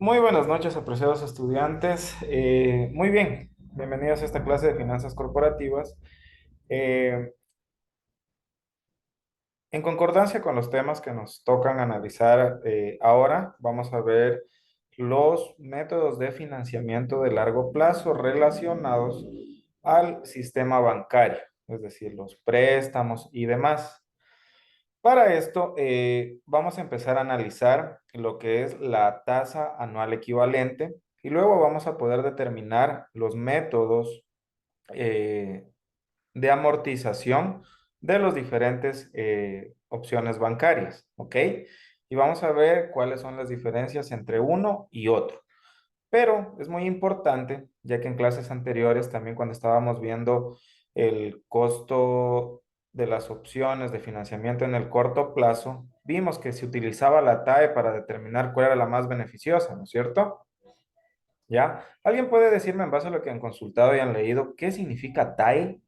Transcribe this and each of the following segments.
Muy buenas noches, apreciados estudiantes. Muy bien, bienvenidos a esta clase de finanzas corporativas. Eh, en concordancia con los temas que nos tocan analizar ahora, vamos a ver los métodos de financiamiento de largo plazo relacionados al sistema bancario, es decir, los préstamos y demás. Para esto, vamos a empezar a analizar lo que es la tasa anual equivalente y luego vamos a poder determinar los métodos eh, de amortización de las diferentes opciones bancarias, ¿ok? Y vamos a ver cuáles son las diferencias entre uno y otro. Pero es muy importante, ya que en clases anteriores, también cuando estábamos viendo el costo de las opciones de financiamiento en el corto plazo, vimos que se utilizaba la TAE para determinar cuál era la más beneficiosa, ¿no es cierto? ¿Ya? ¿Alguien puede decirme en base a lo que han consultado y han leído qué significa TAE?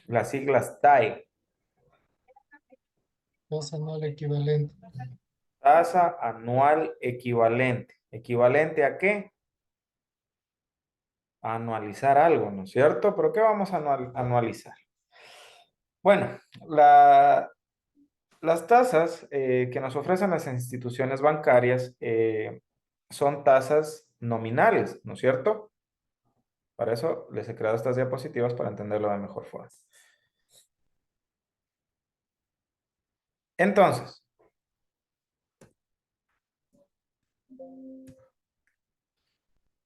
Las siglas TAE. Tasa anual equivalente. Tasa anual equivalente. ¿Equivalente a qué? A anualizar algo, ¿no es cierto? ¿Pero qué vamos a anualizar? Bueno, las tasas que nos ofrecen las instituciones bancarias son tasas nominales, ¿no es cierto? Para eso les he creado estas diapositivas para entenderlo de mejor forma. Entonces,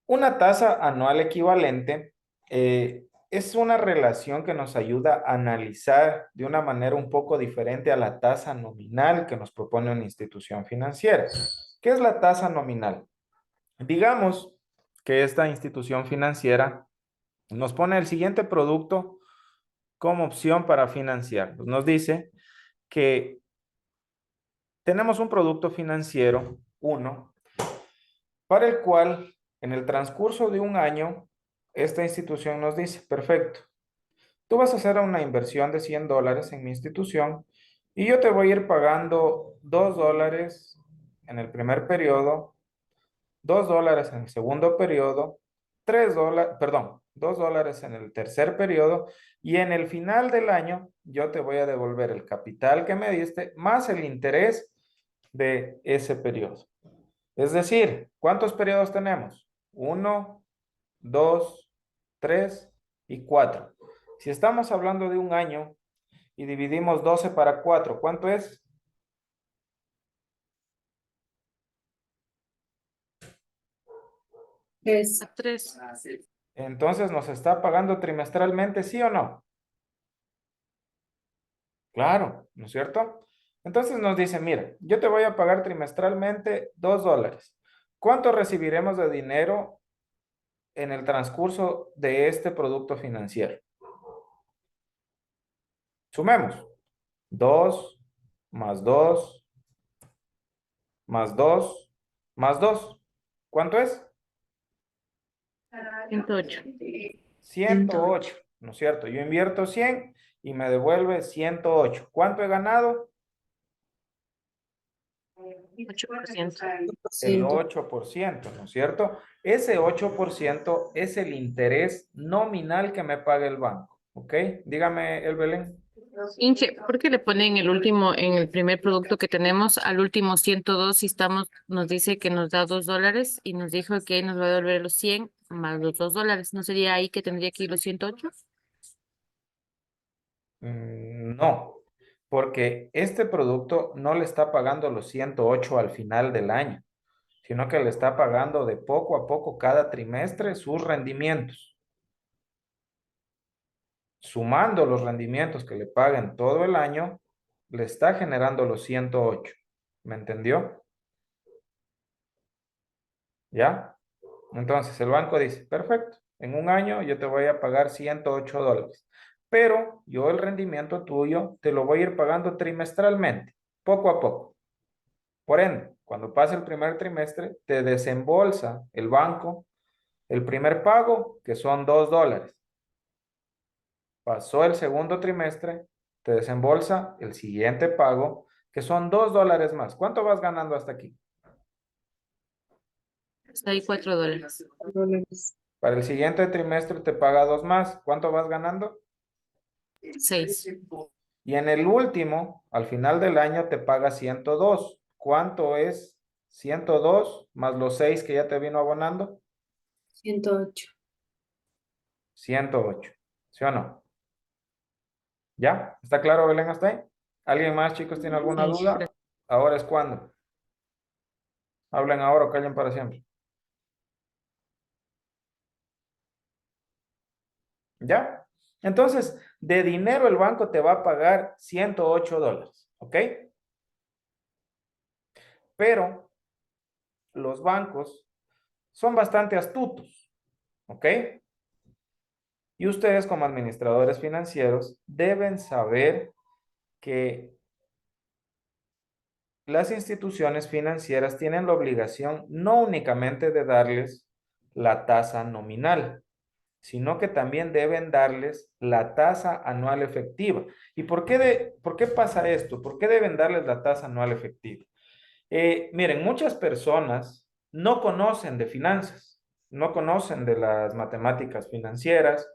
una tasa anual equivalente es una relación que nos ayuda a analizar de una manera un poco diferente a la tasa nominal que nos propone una institución financiera. ¿Qué es la tasa nominal? Digamos que esta institución financiera nos pone el siguiente producto como opción para financiar. Pues nos dice que tenemos un producto financiero, uno, para el cual en el transcurso de un año, esta institución nos dice, perfecto, tú vas a hacer una inversión de $100 en mi institución y yo te voy a ir pagando $2 en el primer periodo, $2 en el segundo periodo, $3, perdón, $2 en el tercer periodo y en el final del año yo te voy a devolver el capital que me diste más el interés de ese periodo. Es decir, ¿cuántos periodos tenemos? Uno, dos, tres y cuatro. Si estamos hablando de un año y dividimos 12 para 4, ¿cuánto es? Es a tres. Entonces, ¿nos está pagando trimestralmente, sí o no? Claro, ¿no es cierto? Entonces nos dice, mira, yo te voy a pagar trimestralmente $2. ¿Cuánto recibiremos de dinero en el transcurso de este producto financiero? Sumemos. 2 más 2 más 2 más 2. ¿Cuánto es? 108. ciento 108. ocho, ¿no es cierto? Yo invierto 100 y me devuelve 108. ¿Cuánto he ganado? 8%. El 8%, ¿no es cierto? Ese 8% es el interés nominal que me paga el banco, ¿ok? Dígame, el Belén. Inge, ¿por qué le ponen el último, en el primer producto que tenemos, al último 102 y estamos, nos dice que nos da $2 y nos dijo que nos va a devolver los 100 más los $2? ¿No sería ahí que tendría que ir los 108? No, porque este producto no le está pagando los 108 al final del año, sino que le está pagando de poco a poco cada trimestre sus rendimientos. Sumando los rendimientos que le paguen todo el año, le está generando los 108. ¿Me entendió? ¿Ya? Entonces el banco dice, perfecto, en un año yo te voy a pagar $108, pero yo el rendimiento tuyo te lo voy a ir pagando trimestralmente, poco a poco. Por ende, cuando pase el primer trimestre, te desembolsa el banco el primer pago, que son $2. Pasó el segundo trimestre, te desembolsa el siguiente pago, que son $2 más. ¿Cuánto vas ganando hasta aquí? Está ahí $4. Dólares. Para el siguiente trimestre te paga 2 más. ¿Cuánto vas ganando? 6. Y en el último, al final del año, te paga 102. ¿Cuánto es 102 más los 6 que ya te vino abonando? 108. 108. ¿Sí o no? ¿Ya? ¿Está claro, Belén, hasta ahí? ¿Alguien más, chicos, tiene alguna Sí. duda? Ahora es cuando. Hablen ahora o callen para siempre. ¿Ya? Entonces, de dinero el banco te va a pagar $108, ¿ok? Pero los bancos son bastante astutos, ¿ok? Y ustedes como administradores financieros deben saber que las instituciones financieras tienen la obligación no únicamente de darles la tasa nominal, sino que también deben darles la tasa anual efectiva. ¿Y por qué pasa esto? ¿Por qué deben darles la tasa anual efectiva? Miren, muchas personas no conocen de finanzas, no conocen de las matemáticas financieras,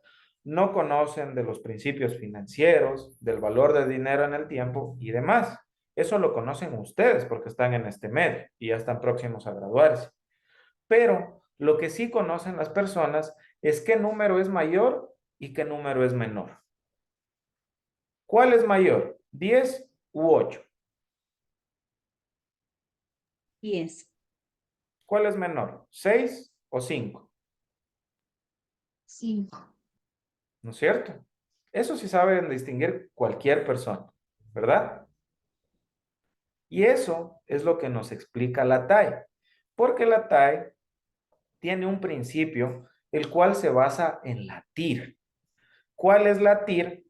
no conocen de los principios financieros, del valor del dinero en el tiempo y demás. Eso lo conocen ustedes porque están en este medio y ya están próximos a graduarse. Pero lo que sí conocen las personas es qué número es mayor y qué número es menor. ¿Cuál es mayor? ¿10 u 8? 10. ¿Cuál es menor? ¿6 o 5? 5. ¿No es cierto? Eso sí saben distinguir cualquier persona, ¿verdad? Y eso es lo que nos explica la TAE, porque la TAE tiene un principio el cual se basa en la TIR. ¿Cuál es la TIR?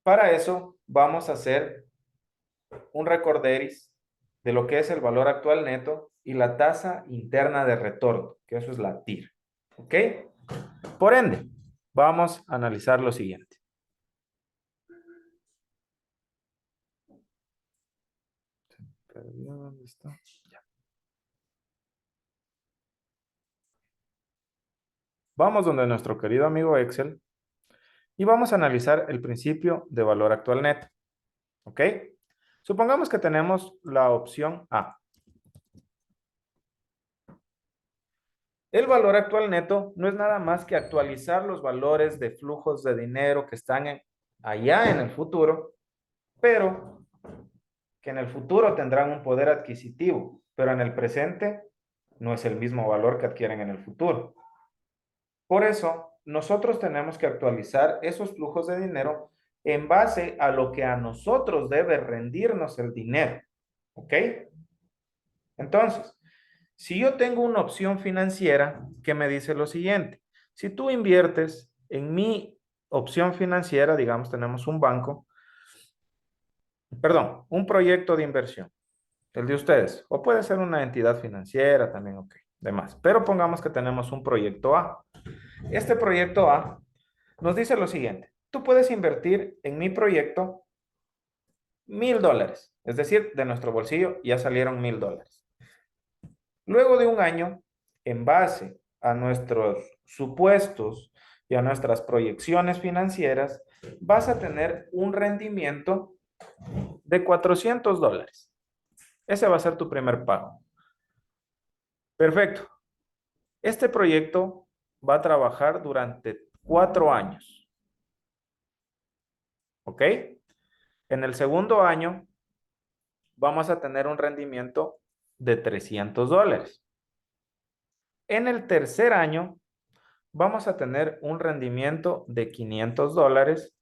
Para eso vamos a hacer un recorderis de lo que es el valor actual neto y la tasa interna de retorno, que eso es la TIR. ¿Ok? Por ende, vamos a analizar lo siguiente. ¿Dónde está? Ya. Vamos donde nuestro querido amigo Excel y vamos a analizar el principio de valor actual neto. ¿Ok? Supongamos que tenemos la opción A. El valor actual neto no es nada más que actualizar los valores de flujos de dinero que están allá en el futuro, pero que en el futuro tendrán un poder adquisitivo, pero en el presente no es el mismo valor que adquieren en el futuro. Por eso, nosotros tenemos que actualizar esos flujos de dinero en base a lo que a nosotros debe rendirnos el dinero. ¿Ok? Entonces, si yo tengo una opción financiera que me dice lo siguiente, si tú inviertes en mi opción financiera, digamos, tenemos un banco, perdón, un proyecto de inversión, el de ustedes, o puede ser una entidad financiera también, ok, demás, pero pongamos que tenemos un proyecto A. Este proyecto A nos dice lo siguiente, tú puedes invertir en mi proyecto $1,000, es decir, de nuestro bolsillo ya salieron $1,000. Luego de un año, en base a nuestros supuestos y a nuestras proyecciones financieras, vas a tener un rendimiento de $400. Ese va a ser tu primer pago. Perfecto. Este proyecto va a trabajar durante 4 años. ¿Ok? En el segundo año vamos a tener un rendimiento de $300. En el tercer año vamos a tener un rendimiento de $500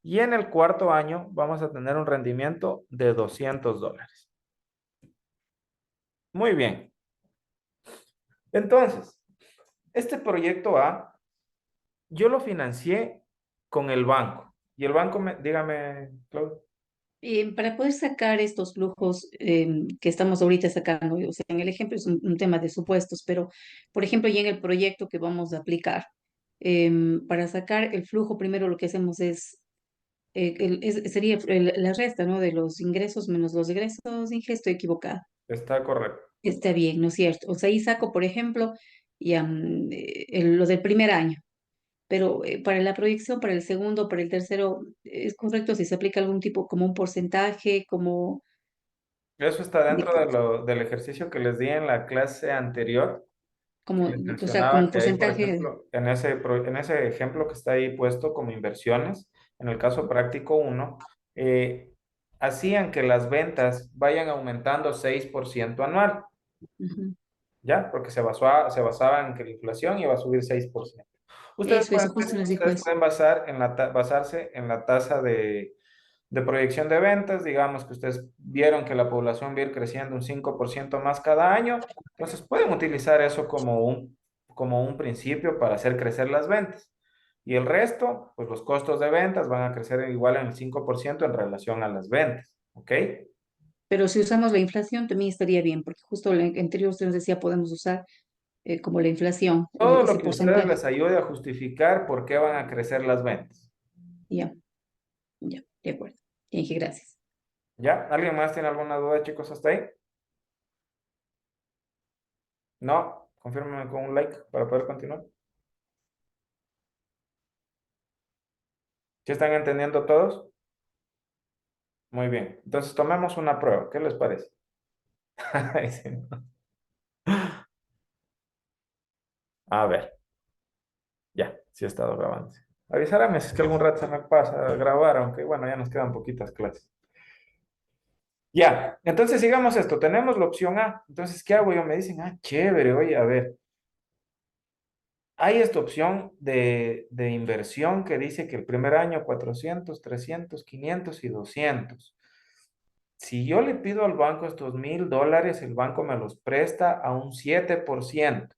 y en el cuarto año vamos a tener un rendimiento de $200. Muy bien. Entonces, este proyecto A, yo lo financié con el banco. Y el banco dígame, Claudia. Para poder sacar estos flujos que estamos ahorita sacando, o sea, en el ejemplo es un tema de supuestos, pero por ejemplo, ya en el proyecto que vamos a aplicar, para sacar el flujo, primero lo que hacemos es sería la resta, ¿no? De los ingresos menos los egresos, dije, estoy equivocada. Está correcto. Está bien, ¿no es cierto? O sea, ahí saco, por ejemplo, ya, lo del primer año, pero para la proyección, para el segundo, para el tercero, ¿es correcto si se aplica algún tipo, como un porcentaje, como... Eso está de- dentro del ejercicio que les di en la clase anterior, que como, les o sea, como mencionaba un que ahí, por porcentaje? ejemplo, en ese ejemplo que está ahí puesto como inversiones, en el caso práctico uno, hacían que las ventas vayan aumentando 6% anual. Ujú. ¿Ya? Porque se basaba en que la inflación iba a subir 6%. Eso justo les dijo Ustedes eso. pueden basarse en la tasa de proyección de ventas, digamos que ustedes vieron que la población va a ir creciendo un 5% más cada año, entonces pueden utilizar eso como un principio para hacer crecer las ventas. Y el resto, pues los costos de ventas van a crecer igual en el 5% en relación a las ventas, ¿ok? Pero si usamos la inflación también estaría bien, porque justo la anterior usted nos decía, podemos usar como la inflación, Todo lo ese que a ustedes porcentaje. les ayude a justificar por qué van a crecer las ventas. Ya, ya, de acuerdo. Dije, gracias. ¿Ya? ¿Alguien más tiene alguna duda, chicos, hasta ahí? No, confírmenme con un like para poder continuar. ¿Sí están entendiendo todos? Muy bien. Entonces tomemos una prueba. ¿Qué les parece? Ay, sí, no. A ver, ya, sí he estado grabando. Avisarme si es que algún rato se me pasa a grabar, aunque bueno, ya nos quedan poquitas clases. Ya, entonces sigamos esto. Tenemos la opción A. Entonces, ¿qué hago yo? Me dicen, chévere, oye, a ver. Hay esta opción de inversión que dice que el primer año 400, 300, 500 y 200. Si yo le pido al banco estos $1,000, el banco me los presta a un 7%.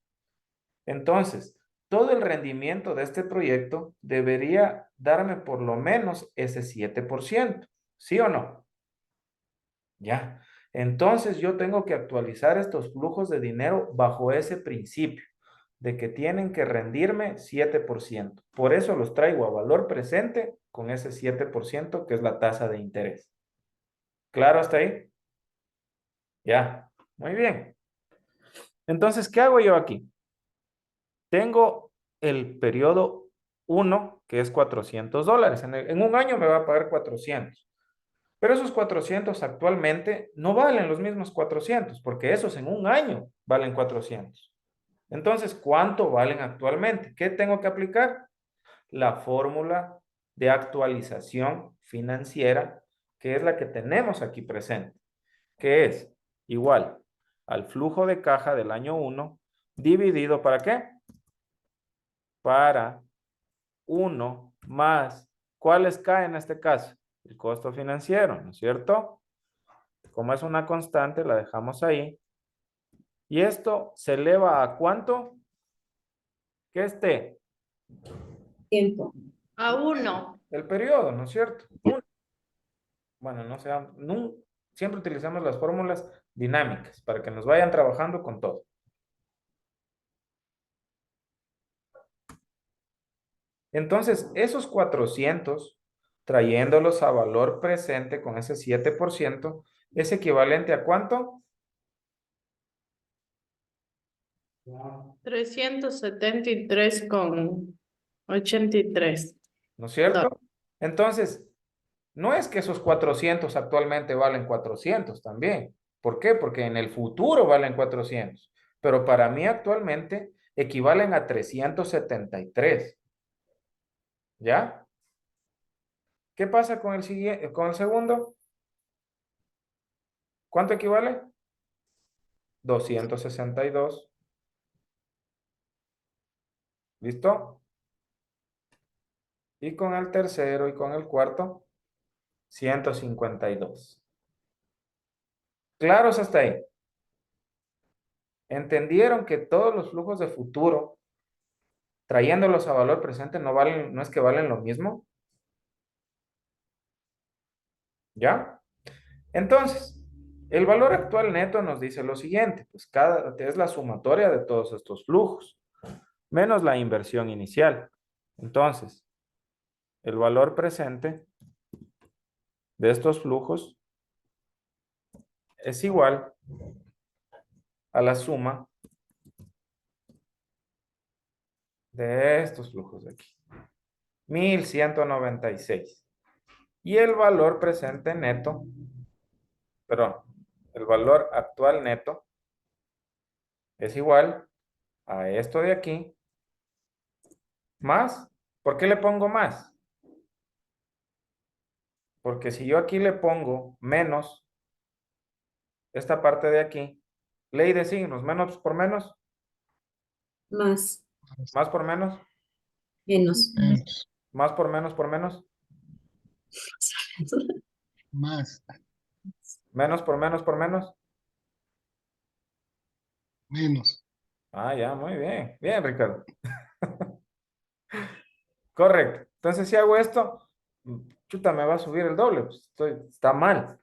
Entonces, todo el rendimiento de este proyecto debería darme por lo menos ese 7%. ¿Sí o no? Ya. Entonces yo tengo que actualizar estos flujos de dinero bajo ese principio de que tienen que rendirme 7%. Por eso los traigo a valor presente con ese 7% que es la tasa de interés. ¿Claro hasta ahí? Ya. Muy bien. Entonces, ¿qué hago yo aquí? Tengo el periodo 1, que es $400. En un año me va a pagar 400. Pero esos 400 actualmente no valen los mismos 400, porque esos en un año valen 400. Entonces, ¿cuánto valen actualmente? ¿Qué tengo que aplicar? La fórmula de actualización financiera, que es la que tenemos aquí presente, que es igual al flujo de caja del año 1 dividido ¿para qué? Para 1 más, ¿cuáles caen en este caso? El costo financiero, ¿no es cierto? Como es una constante, la dejamos ahí. Y esto se eleva a ¿cuánto? Que esté Tiempo. A uno. el periodo, ¿no es cierto? Bueno, no sea, siempre utilizamos las fórmulas dinámicas para que nos vayan trabajando con todo. Entonces, esos 400, trayéndolos a valor presente con ese 7%, es equivalente ¿a cuánto? 373,83. ¿No es cierto? Entonces, no es que esos 400 actualmente valen 400 también. ¿Por qué? Porque en el futuro valen 400. Pero para mí actualmente equivalen a 373. ¿Ya? ¿Qué pasa con el siguiente, con el segundo? ¿Cuánto equivale? 262. ¿Listo? Y con el tercero y con el cuarto, 152. ¿Claros hasta ahí? ¿Entendieron que todos los flujos de futuro, trayéndolos a valor presente, no valen, no es que valen lo mismo? ¿Ya? Entonces, el valor actual neto nos dice lo siguiente, pues es la sumatoria de todos estos flujos, menos la inversión inicial. Entonces, el valor presente de estos flujos es igual a la suma de estos flujos de aquí. 1196. Y el valor presente neto, perdón, el valor actual neto es igual a esto de aquí, más. ¿Por qué le pongo más? Porque si yo aquí le pongo menos, esta parte de aquí, ley de signos, menos por menos, Más, más por menos, menos, Menos. más por menos, Más. menos por menos. Menos. Ah, ya, muy bien. Bien, Ricardo. Correcto. Entonces, si hago esto, chuta, me va a subir el doble. Pues, está mal.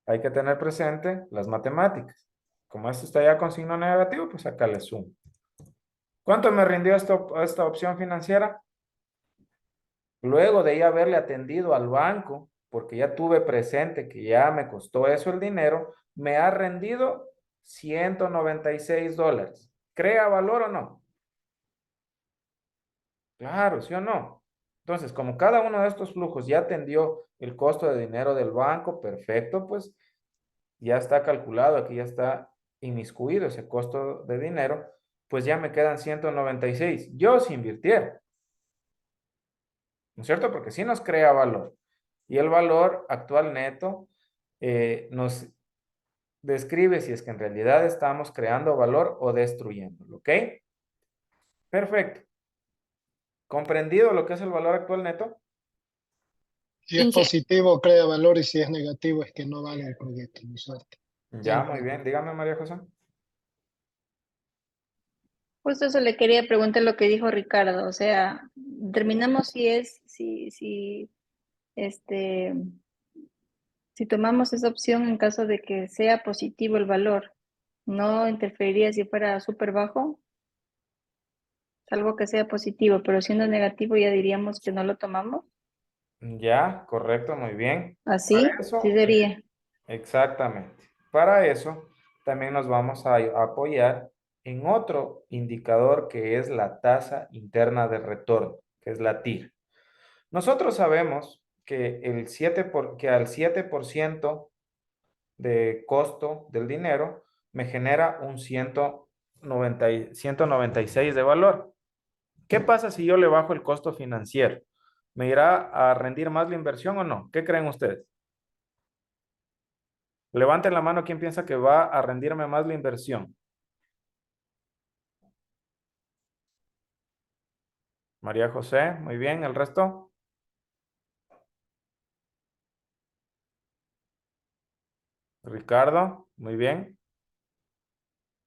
Hay que tener presente las matemáticas. Como esto está ya con signo negativo, pues acá le sumo. ¿Cuánto me rindió esta opción financiera? Luego de ya haberle atendido al banco, porque ya tuve presente que ya me costó eso el dinero, me ha rendido $196. ¿Crea valor o no? Claro, ¿sí o no? Entonces, como cada uno de estos flujos ya atendió el costo de dinero del banco, perfecto, pues ya está calculado, aquí ya está inmiscuido ese costo de dinero, pues ya me quedan 196. Yo si invirtiera, ¿no es cierto? Porque sí nos crea valor. Y el valor actual neto nos describe si es que en realidad estamos creando valor o destruyéndolo, ¿ok? Perfecto. ¿Comprendido lo que es el valor actual neto? Si es positivo, crea valor y si es negativo, es que no vale el proyecto. ¿No es cierto? Ya, muy bien. Dígame, María José. Justo eso le quería preguntar lo que dijo Ricardo, o sea, determinamos este, si tomamos esa opción en caso de que sea positivo el valor, ¿no interferiría si fuera súper bajo? Salvo que sea positivo, pero siendo negativo ya diríamos que no lo tomamos. Ya, correcto, muy bien. Para ¿Así? Sí eso, sería. exactamente. Para eso, también nos vamos a apoyar en otro indicador que es la tasa interna de retorno, que es la TIR. Nosotros sabemos que, que al 7% de costo del dinero me genera un 196 de valor. ¿Qué pasa si yo le bajo el costo financiero? ¿Me irá a rendir más la inversión o no? ¿Qué creen ustedes? Levanten la mano quien piensa que va a rendirme más la inversión. María José, muy bien. ¿El resto? Ricardo, muy bien.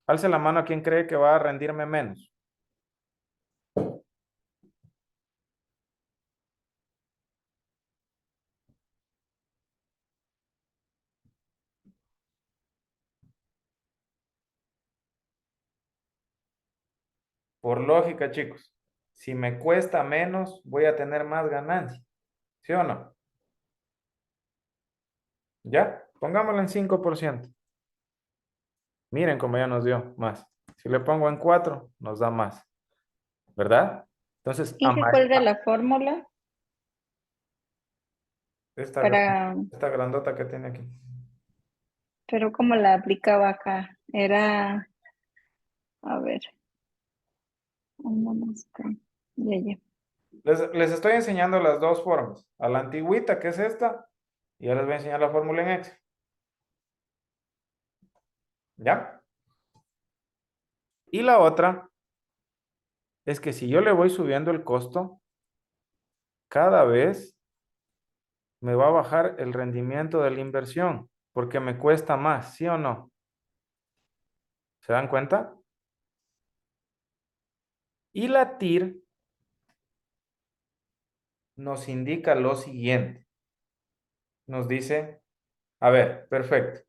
Alce la mano a quien cree que va a rendirme menos. Por lógica, chicos, si me cuesta menos, voy a tener más ganancia. ¿Sí o no? ¿Ya? Pongámoslo en 5%. Miren cómo ya nos dio más. Si le pongo en 4, nos da más. ¿Verdad? Entonces, Dije cuál era la fórmula esta, para, esta grandota que tiene aquí. pero cómo la aplicaba acá. Era, a ver, ¿dónde está? Ya. Les estoy enseñando las dos formas. A la antigüita, que es esta, y ya les voy a enseñar la fórmula en Excel. ¿Ya? Y la otra es que si yo le voy subiendo el costo, cada vez me va a bajar el rendimiento de la inversión, porque me cuesta más, ¿sí o no? ¿Se dan cuenta? Y la TIR nos indica lo siguiente. Nos dice, a ver, perfecto.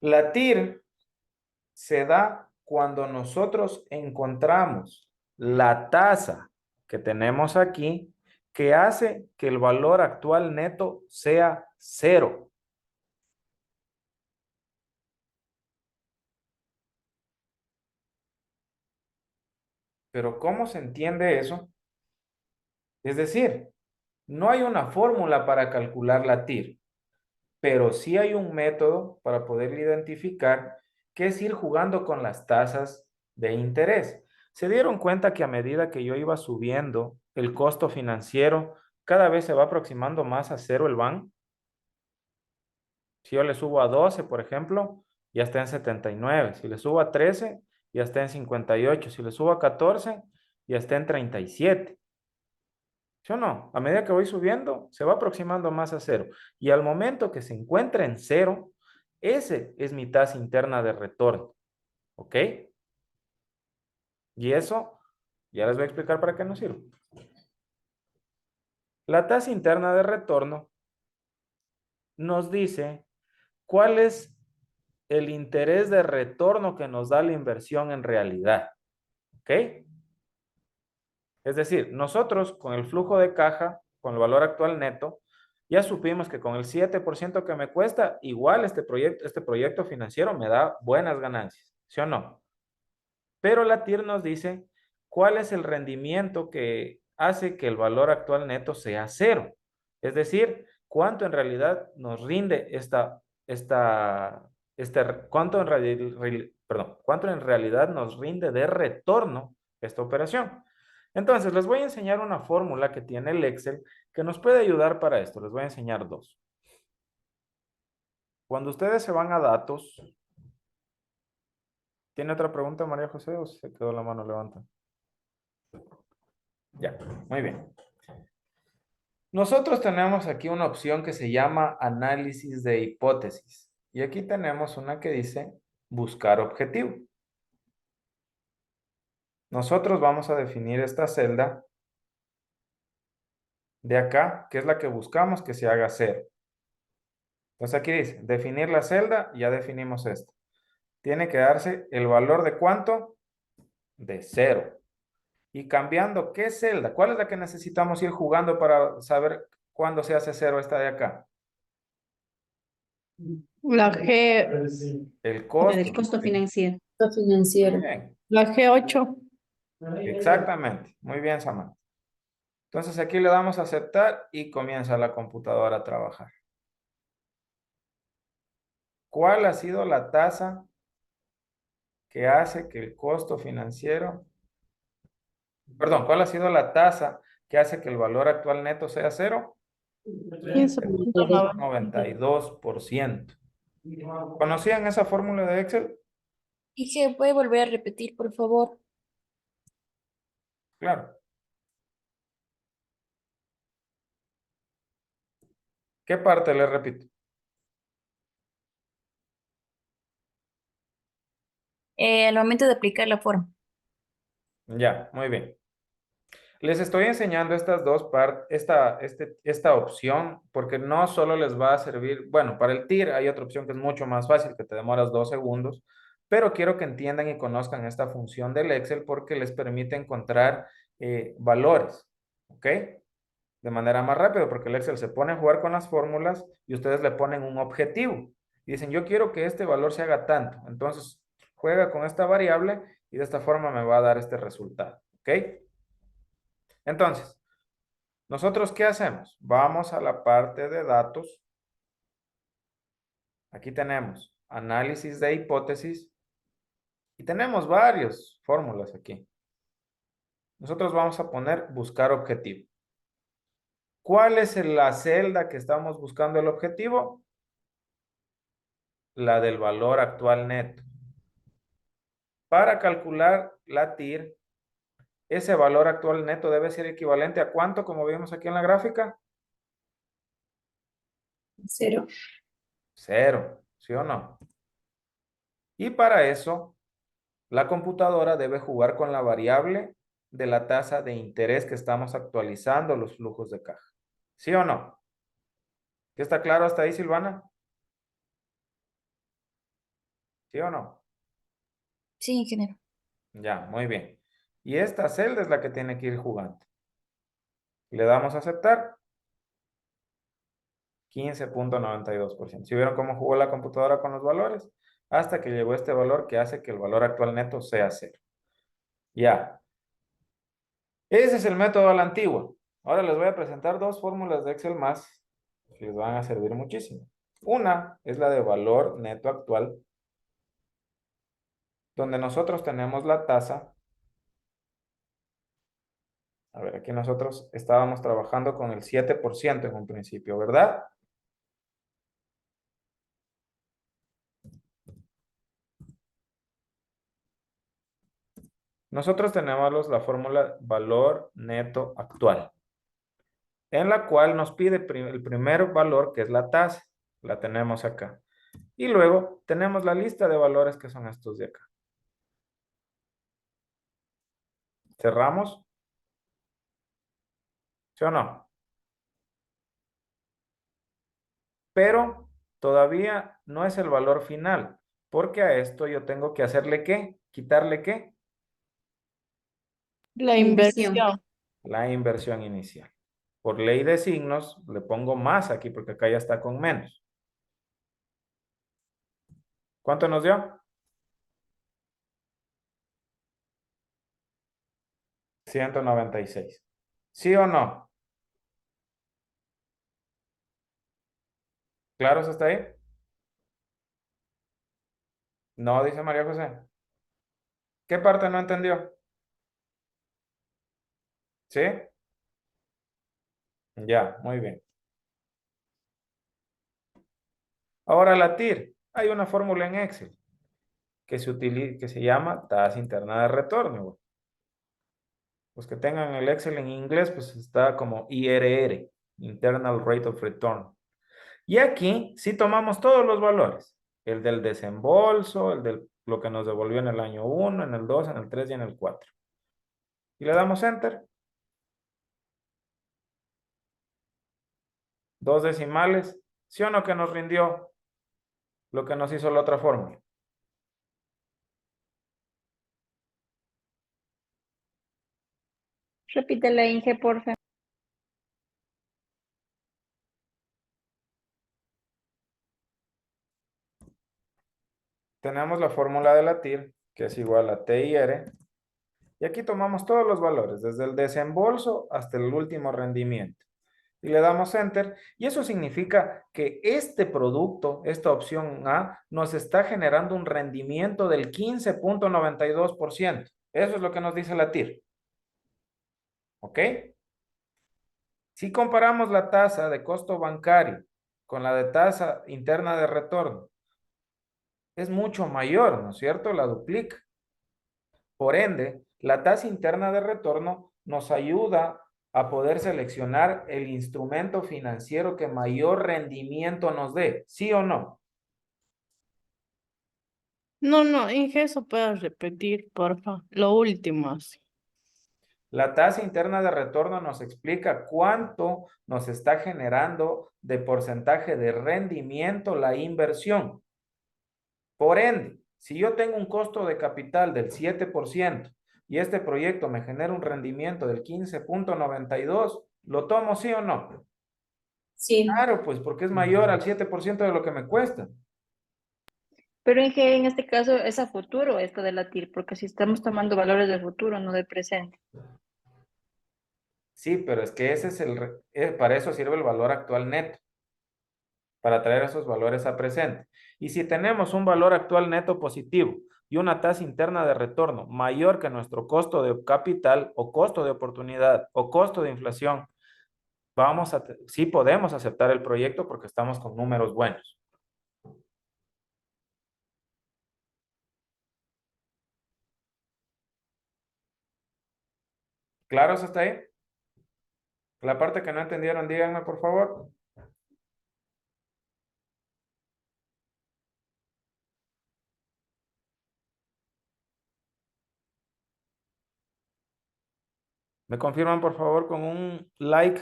La TIR se da cuando nosotros encontramos la tasa que tenemos aquí que hace que el valor actual neto sea 0. Pero ¿cómo se entiende eso? Es decir, no hay una fórmula para calcular la TIR, pero sí hay un método para poder identificar que es ir jugando con las tasas de interés. ¿Se dieron cuenta que a medida que yo iba subiendo el costo financiero, cada vez se va aproximando más a 0 el BAN? Si yo le subo a 12, por ejemplo, ya está en 79. Si le subo a 13, ya está en 58. Si le subo a 14, ya está en 37. ¿Sí o no? A medida que voy subiendo, se va aproximando más a 0. Y al momento que se encuentra en 0, ese es mi tasa interna de retorno. ¿Ok? Y eso ya les voy a explicar para qué nos sirve. La tasa interna de retorno nos dice cuál es el interés de retorno que nos da la inversión en realidad. ¿Ok? Es decir, nosotros con el flujo de caja, con el valor actual neto, ya supimos que con el 7% que me cuesta, igual este proyecto financiero me da buenas ganancias, ¿sí o no? Pero la TIR nos dice cuál es el rendimiento que hace que el valor actual neto sea 0. Es decir, cuánto en realidad nos rinde cuánto en realidad nos rinde de retorno esta operación. Entonces, les voy a enseñar una fórmula que tiene el Excel que nos puede ayudar para esto. Les voy a enseñar dos. Cuando ustedes se van a datos, ¿tiene otra pregunta, María José, o se quedó la mano levantada? Ya, muy bien. Nosotros tenemos aquí una opción que se llama análisis de hipótesis. Y aquí tenemos una que dice buscar objetivo. Nosotros vamos a definir esta celda de acá, que es la que buscamos que se haga 0. Entonces aquí dice, definir la celda, ya definimos esto. Tiene que darse el valor de ¿cuánto? De 0. Y cambiando, ¿qué celda? ¿Cuál es la que necesitamos ir jugando para saber cuándo se hace 0 esta de acá? La G, El La del costo. costo financiero. Financiero. Bien, la G8. exactamente. Muy bien, Samantha. Entonces aquí le damos a aceptar y comienza la computadora a trabajar. ¿Cuál ha sido la tasa que hace que el costo financiero, perdón, cuál ha sido la tasa que hace que el valor actual neto sea 0? 15.9. 92%. ¿Conocían esa fórmula de Excel? ¿Y qué puede volver a repetir, por favor? Claro. ¿Qué parte le repito? Al momento de aplicar la forma. Ya, muy bien. Les estoy enseñando estas dos partes, esta opción, porque no solo les va a servir, bueno, para el TIR hay otra opción que es mucho más fácil, que te demoras 2 segundos, pero quiero que entiendan y conozcan esta función del Excel porque les permite encontrar valores, ¿ok? De manera más rápida, porque el Excel se pone a jugar con las fórmulas y ustedes le ponen un objetivo. Y dicen, yo quiero que este valor se haga tanto. Entonces, juega con esta variable y de esta forma me va a dar este resultado, ¿ok? Entonces, ¿nosotros qué hacemos? Vamos a la parte de datos. Aquí tenemos análisis de hipótesis y tenemos varias fórmulas aquí. Nosotros vamos a poner buscar objetivo. ¿Cuál es la celda que estamos buscando el objetivo? La del valor actual neto. Para calcular la TIR, ese valor actual neto debe ser equivalente a ¿cuánto? Como vimos aquí en la gráfica. 0. 0, ¿sí o no? Y para eso, la computadora debe jugar con la variable de la tasa de interés que estamos actualizando los flujos de caja. ¿Sí o no? ¿Está claro hasta ahí, Silvana? ¿Sí o no? Sí, ingeniero. Ya, muy bien. Y esta celda es la que tiene que ir jugando. Le damos a aceptar. 15.92%. ¿Sí vieron cómo jugó la computadora con los valores? Hasta que llegó este valor que hace que el valor actual neto sea 0. Ya. Ese es el método a la antigua. Ahora les voy a presentar dos fórmulas de Excel más que les van a servir muchísimo. Una es la de valor neto actual, donde nosotros tenemos la tasa. A ver, aquí nosotros estábamos trabajando con el 7% en un principio, ¿verdad? Nosotros tenemos la fórmula valor neto actual, en la cual nos pide el primer valor, que es la tasa. La tenemos acá. Y luego tenemos la lista de valores que son estos de acá. ¿Cerramos? ¿Sí o no? Pero todavía no es el valor final, porque a esto yo tengo que hacerle ¿qué? ¿Quitarle qué? La Inversión. inversión. La inversión inicial. Por ley de signos, le pongo más aquí, porque acá ya está con menos. ¿Cuánto nos dio? 196. ¿Sí o no? ¿Claro, está ahí? No, dice María José. ¿Qué parte no entendió? ¿Sí? Ya, muy bien. Ahora la TIR. Hay una fórmula en Excel que se llama tasa interna de retorno. Los que tengan el Excel en inglés, pues está como IRR, Internal Rate of Return. Y aquí sí tomamos todos los valores. El del desembolso, el de lo que nos devolvió en el año 1, en el 2, en el 3 y en el 4. Y le damos Enter. Dos decimales. ¿Sí o no que nos rindió lo que nos hizo la otra fórmula? Repítela, Inge, porfa. Tenemos la fórmula de la TIR, que es igual a TIR. Y aquí tomamos todos los valores, desde el desembolso hasta el último rendimiento. Y le damos Enter. Y eso significa que este producto, esta opción A, nos está generando un rendimiento del 15.92%. Eso es lo que nos dice la TIR. ¿Ok? Si comparamos la tasa de costo bancario con la de tasa interna de retorno, es mucho mayor, ¿no es cierto? La duplica. Por ende, la tasa interna de retorno nos ayuda a poder seleccionar el instrumento financiero que mayor rendimiento nos dé, ¿sí o no? No, no, Inge, eso puedes repetir, porfa. Lo último, así. La tasa interna de retorno nos explica cuánto nos está generando de porcentaje de rendimiento la inversión. Por ende, si yo tengo un costo de capital del 7% y este proyecto me genera un rendimiento del 15.92, ¿lo tomo sí o no? Sí. Claro, pues porque es mayor al 7% de lo que me cuesta. Pero Inge, en este caso es a futuro esto de la TIR, porque si estamos tomando valores del futuro, no del presente. Sí, pero es que para eso sirve el valor actual neto, para traer esos valores a presente. Y si tenemos un valor actual neto positivo y una tasa interna de retorno mayor que nuestro costo de capital o costo de oportunidad o costo de inflación, sí podemos aceptar el proyecto porque estamos con números buenos. ¿Claros hasta ahí? La parte que no entendieron, díganme por favor. Me confirman por favor con un like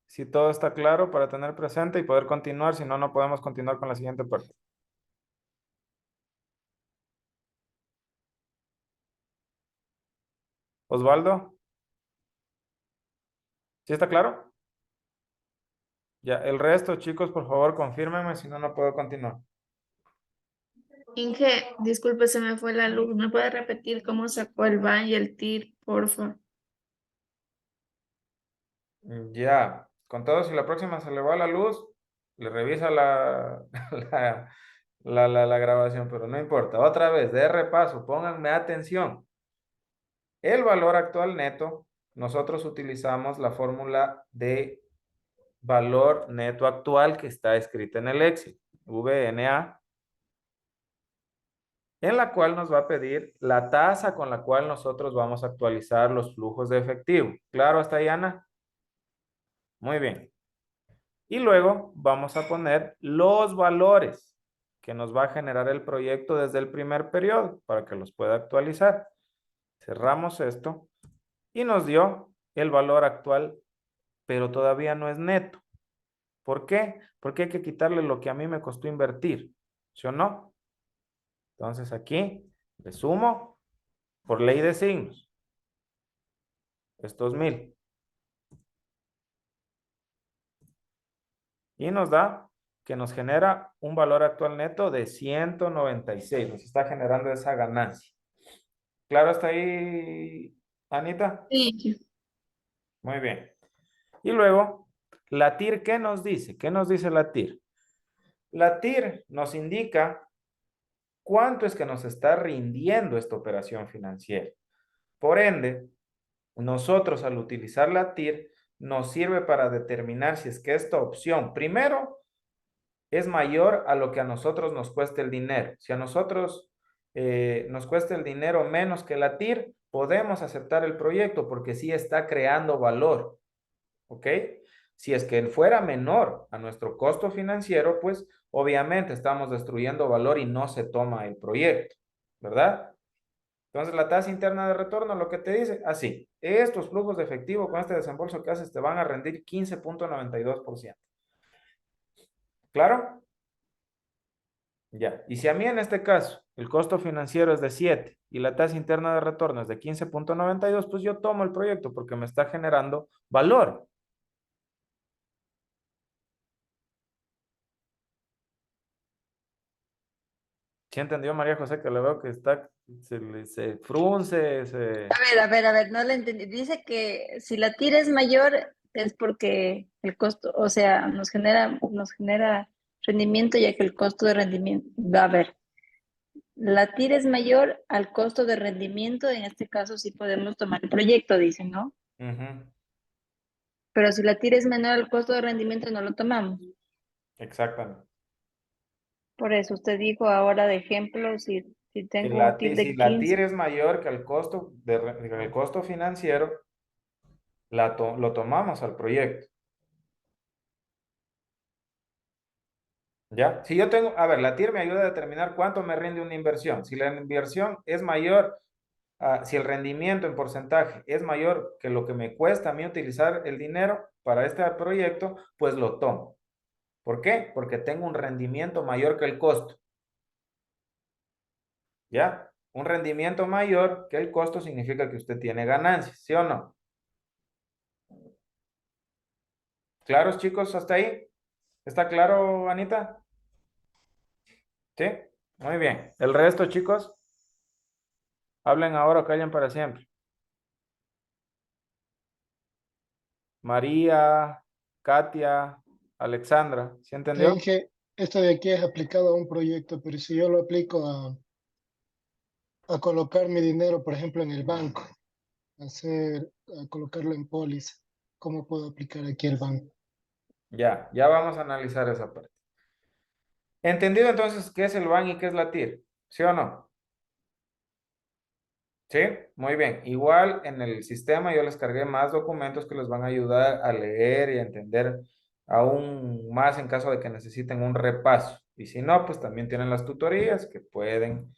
si todo está claro para tener presente y poder continuar, si no, no podemos continuar con la siguiente parte. Osvaldo. ¿Sí está claro? Ya, el resto, chicos, por favor, confírmenme, si no, no puedo continuar. Inge, disculpe, se me fue la luz. ¿Me puede repetir cómo sacó el BAN y el TIR, porfa? Ya, con todo, si la próxima se le va la luz, le revisa la grabación, pero no importa. Otra vez, de repaso, pónganme atención. El valor actual neto, nosotros utilizamos la fórmula de valor neto actual que está escrita en el Excel, VNA, en la cual nos va a pedir la tasa con la cual nosotros vamos a actualizar los flujos de efectivo. ¿Claro hasta ahí, Ana? Muy bien. Y luego vamos a poner los valores que nos va a generar el proyecto desde el primer periodo para que los pueda actualizar. Cerramos esto y nos dio el valor actual, pero todavía no es neto. ¿Por qué? Porque hay que quitarle lo que a mí me costó invertir, ¿sí o no? Entonces aquí le sumo por ley de signos estos 1000 y nos da que nos genera un valor actual neto de 196. Nos está generando esa ganancia. ¿Claro hasta ahí, Anita? Sí. Muy bien. Y luego, la TIR, ¿qué nos dice? ¿Qué nos dice la TIR? La TIR nos indica cuánto es que nos está rindiendo esta operación financiera. Por ende, nosotros al utilizar la TIR nos sirve para determinar si es que esta opción, primero, es mayor a lo que a nosotros nos cueste el dinero. Si a nosotros nos cuesta el dinero menos que la TIR, podemos aceptar el proyecto porque sí está creando valor. ¿Ok? Si es que fuera menor a nuestro costo financiero, pues obviamente estamos destruyendo valor y no se toma el proyecto, ¿verdad? Entonces la tasa interna de retorno lo que te dice, así, estos flujos de efectivo con este desembolso que haces te van a rendir 15.92%. ¿Claro? Ya. Y si a mí en este caso el costo financiero es de 7 y la tasa interna de retorno es de 15.92, pues yo tomo el proyecto porque me está generando valor. ¿Sí entendió, María José? Que le veo que está, se frunce, se... A ver, no le entendí. Dice que si la tira es mayor es porque el costo, o sea, nos genera rendimiento ya que el costo de rendimiento, a ver, la tira es mayor al costo de rendimiento, en este caso sí podemos tomar el proyecto, dice, ¿no? Ujú, Pero si la tira es menor al costo de rendimiento no lo tomamos. exactamente. Por eso usted dijo ahora de ejemplo, si Si tengo un la, TIR si de la 15. TIR es mayor que el costo, el costo financiero, lo tomamos al proyecto. ¿Ya? Si yo tengo, a ver, la TIR me ayuda a determinar cuánto me rinde una inversión. Si la inversión es mayor, si el rendimiento en porcentaje es mayor que lo que me cuesta a mí utilizar el dinero para este proyecto, pues lo tomo. ¿Por qué? Porque tengo un rendimiento mayor que el costo. ¿Ya? Un rendimiento mayor que el costo significa que usted tiene ganancias, ¿sí o no? ¿Claros, chicos, hasta ahí? ¿Está claro, Anita? ¿Sí? Muy bien. El resto, chicos, hablen ahora o callen para siempre. María, Katia, Alexandra, ¿sí entendió? Inge, esto de aquí es aplicado a un proyecto, pero si yo lo aplico a colocar mi dinero, por ejemplo, en el banco, a colocarlo en póliza, ¿cómo puedo aplicar aquí el banco? Ya vamos a analizar esa parte. ¿Entendido entonces qué es el BAN y qué es la TIR? ¿Sí o no? ¿Sí? Muy bien. Igual en el sistema yo les cargué más documentos que les van a ayudar a leer y a entender aún más en caso de que necesiten un repaso. Y si no, pues también tienen las tutorías que pueden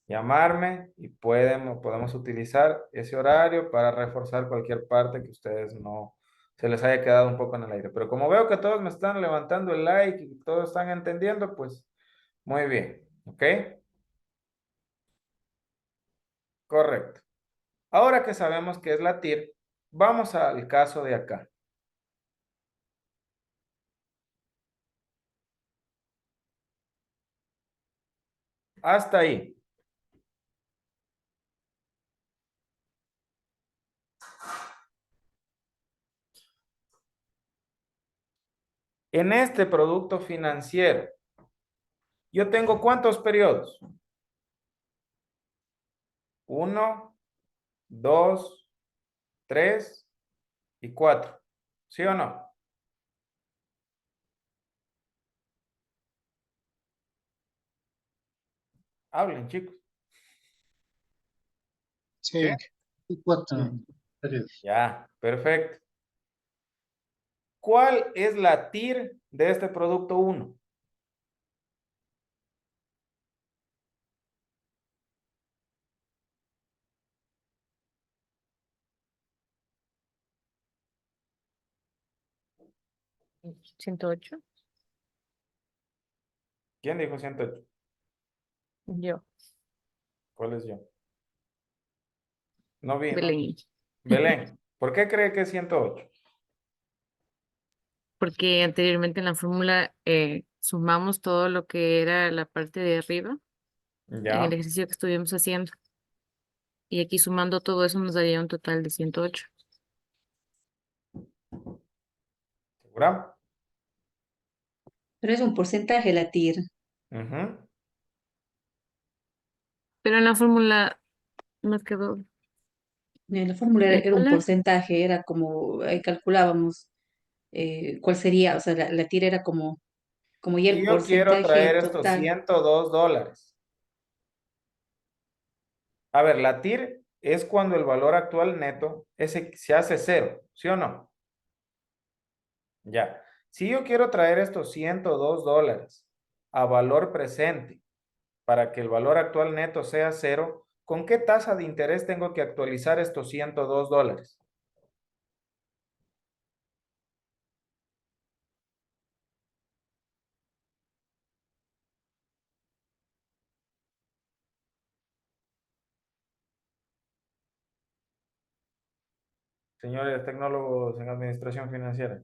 llamarme y podemos utilizar ese horario para reforzar cualquier parte que ustedes no se les haya quedado un poco en el aire. Pero como veo que todos me están levantando el like y todos están entendiendo, pues muy bien. ¿Ok? Correcto. Ahora que sabemos qué es la TIR, vamos al caso de acá. Hasta ahí. En este producto financiero, yo tengo ¿cuántos periodos? 1, 2, 3 y 4. ¿Sí o no? Hablen, chicos. Sí, ¿Sí? 4 periodos. Ya, perfecto. ¿Cuál es la TIR de este producto 1? ¿108? ¿Quién dijo 108? Yo, ¿Cuál es yo? No vi, no. Belén. Belén, ¿por qué cree que es 108? Porque anteriormente en la fórmula sumamos todo lo que era la parte de arriba en el Ya, ejercicio que estuvimos haciendo. Y aquí sumando todo eso nos daría un total de 108. ¿segura? Pero es un porcentaje la TIR. Ujú. Pero en la fórmula nos quedó La fórmula era un igual. porcentaje, era como, ahí calculábamos cuál sería, o sea, la TIR era como ya Si el yo quiero porcentaje traer estos total. $102. A ver, la TIR es cuando el valor actual neto se hace cero, ¿sí o no? Ya. Si yo quiero traer estos $102 a valor presente para que el valor actual neto sea cero, ¿con qué tasa de interés tengo que actualizar estos $102? Señores tecnólogos en administración financiera.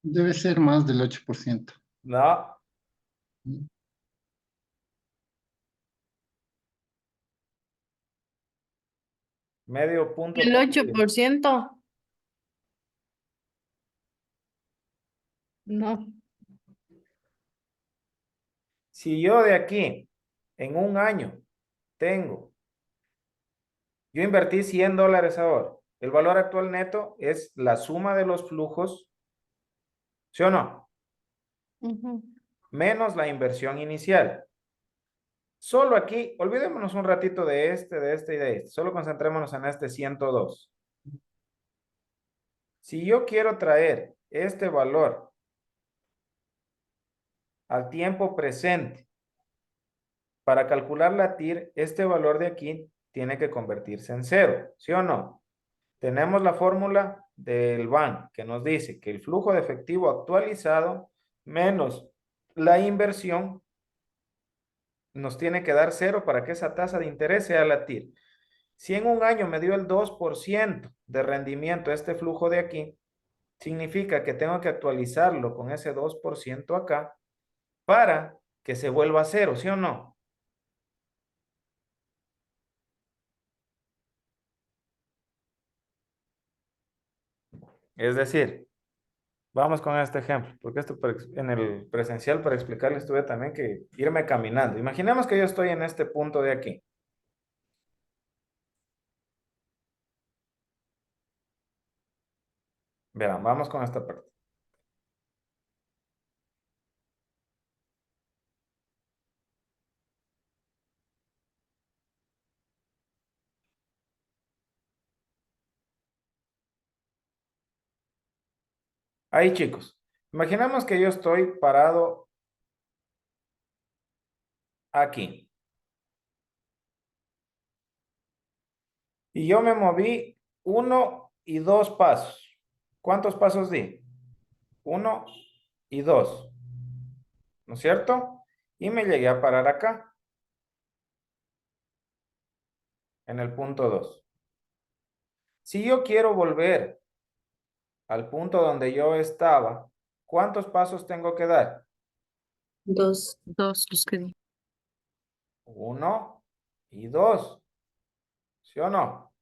Debe ser más del 8%. No, medio punto. El 8%. No. Si yo de aquí, en un año, yo invertí $100 ahora. El valor actual neto es la suma de los flujos, ¿sí o no? Ujú. Menos la inversión inicial. Solo aquí, olvidémonos un ratito de este y de este. Solo concentrémonos en este 102. Si yo quiero traer este valor al tiempo presente para calcular la TIR, este valor de aquí tiene que convertirse en cero, ¿sí o no? Tenemos la fórmula del BAN que nos dice que el flujo de efectivo actualizado menos la inversión nos tiene que dar cero para que esa tasa de interés sea la TIR. Si en un año me dio el 2% de rendimiento este flujo de aquí, significa que tengo que actualizarlo con ese 2% acá para que se vuelva a cero, ¿sí o no? Es decir, vamos con este ejemplo, porque esto en el presencial para explicarles tuve también que irme caminando. Imaginemos que yo estoy en este punto de aquí. Verán, vamos con esta parte. Ahí, chicos. Imaginemos que yo estoy parado aquí. Y yo me moví 1 y 2 pasos. ¿Cuántos pasos di? 1 y 2. ¿No es cierto? Y me llegué a parar acá, en el punto 2. Si yo quiero volver al punto donde yo estaba, ¿cuántos pasos tengo que dar? Dos. Dos, los que di. 1 y 2. ¿Sí o no?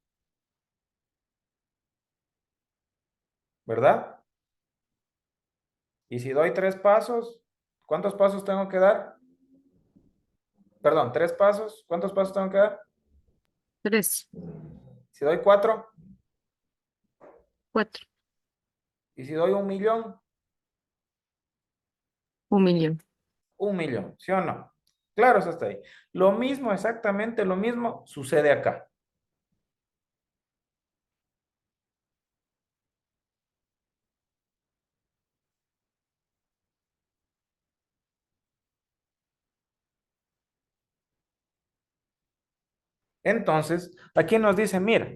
¿Verdad? Y si doy 3 pasos, ¿cuántos pasos tengo que dar? Perdón, 3 pasos, ¿cuántos pasos tengo que dar? 3, Si doy 4, 4, y si doy 1.000.000, 1.000.000. 1.000.000, ¿sí o no? Claro, eso está ahí. Lo mismo, exactamente lo mismo sucede acá. Entonces, aquí nos dice, mira,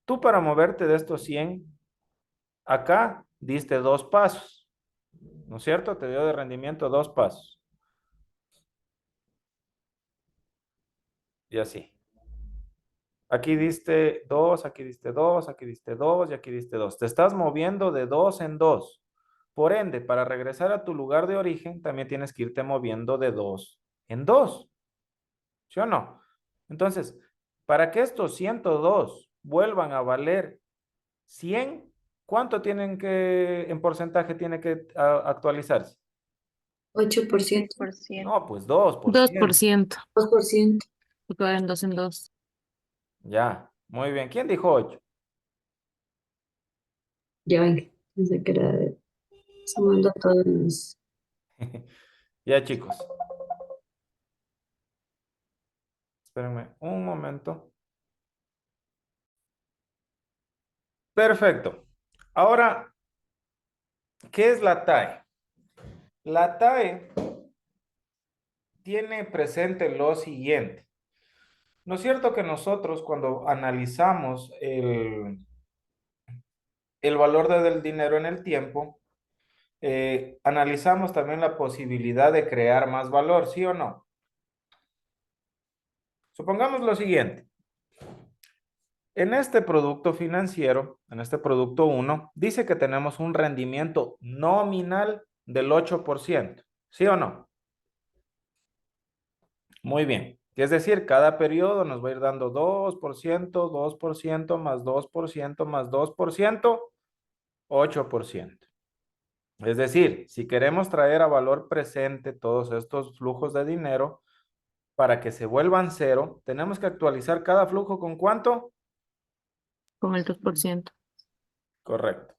tú para moverte de estos 100, acá diste 2 pasos, ¿no es cierto? Te dio de rendimiento 2 pasos. Y así. Aquí diste 2, aquí diste 2, aquí diste 2 y aquí diste 2. Te estás moviendo de 2 en 2. Por ende, para regresar a tu lugar de origen, también tienes que irte moviendo de 2 en 2. ¿Sí o no? Entonces, para que estos 102 vuelvan a valer 100, ¿cuánto tienen que, en porcentaje, tiene que actualizarse? 8%. 10%. No, pues 2%. 2%. 2%. Porque van 2 en 2. Ya, muy bien. ¿Quién dijo 8? Ya ven, desde que era sumando todos los... Ya, chicos. Espérenme un momento. Perfecto. Ahora, ¿qué es la TAE? La TAE tiene presente lo siguiente. ¿No es cierto que nosotros cuando analizamos el valor del dinero en el tiempo, analizamos también la posibilidad de crear más valor, ¿sí o no? Supongamos lo siguiente. En este producto financiero, en este producto 1, dice que tenemos un rendimiento nominal del 8%, ¿sí o no? Muy bien. Es decir, cada periodo nos va a ir dando 2%, 2% más 2% más 2%, 8%. Es decir, si queremos traer a valor presente todos estos flujos de dinero, para que se vuelvan cero, tenemos que actualizar cada flujo ¿con cuánto? Con el 2%. Correcto.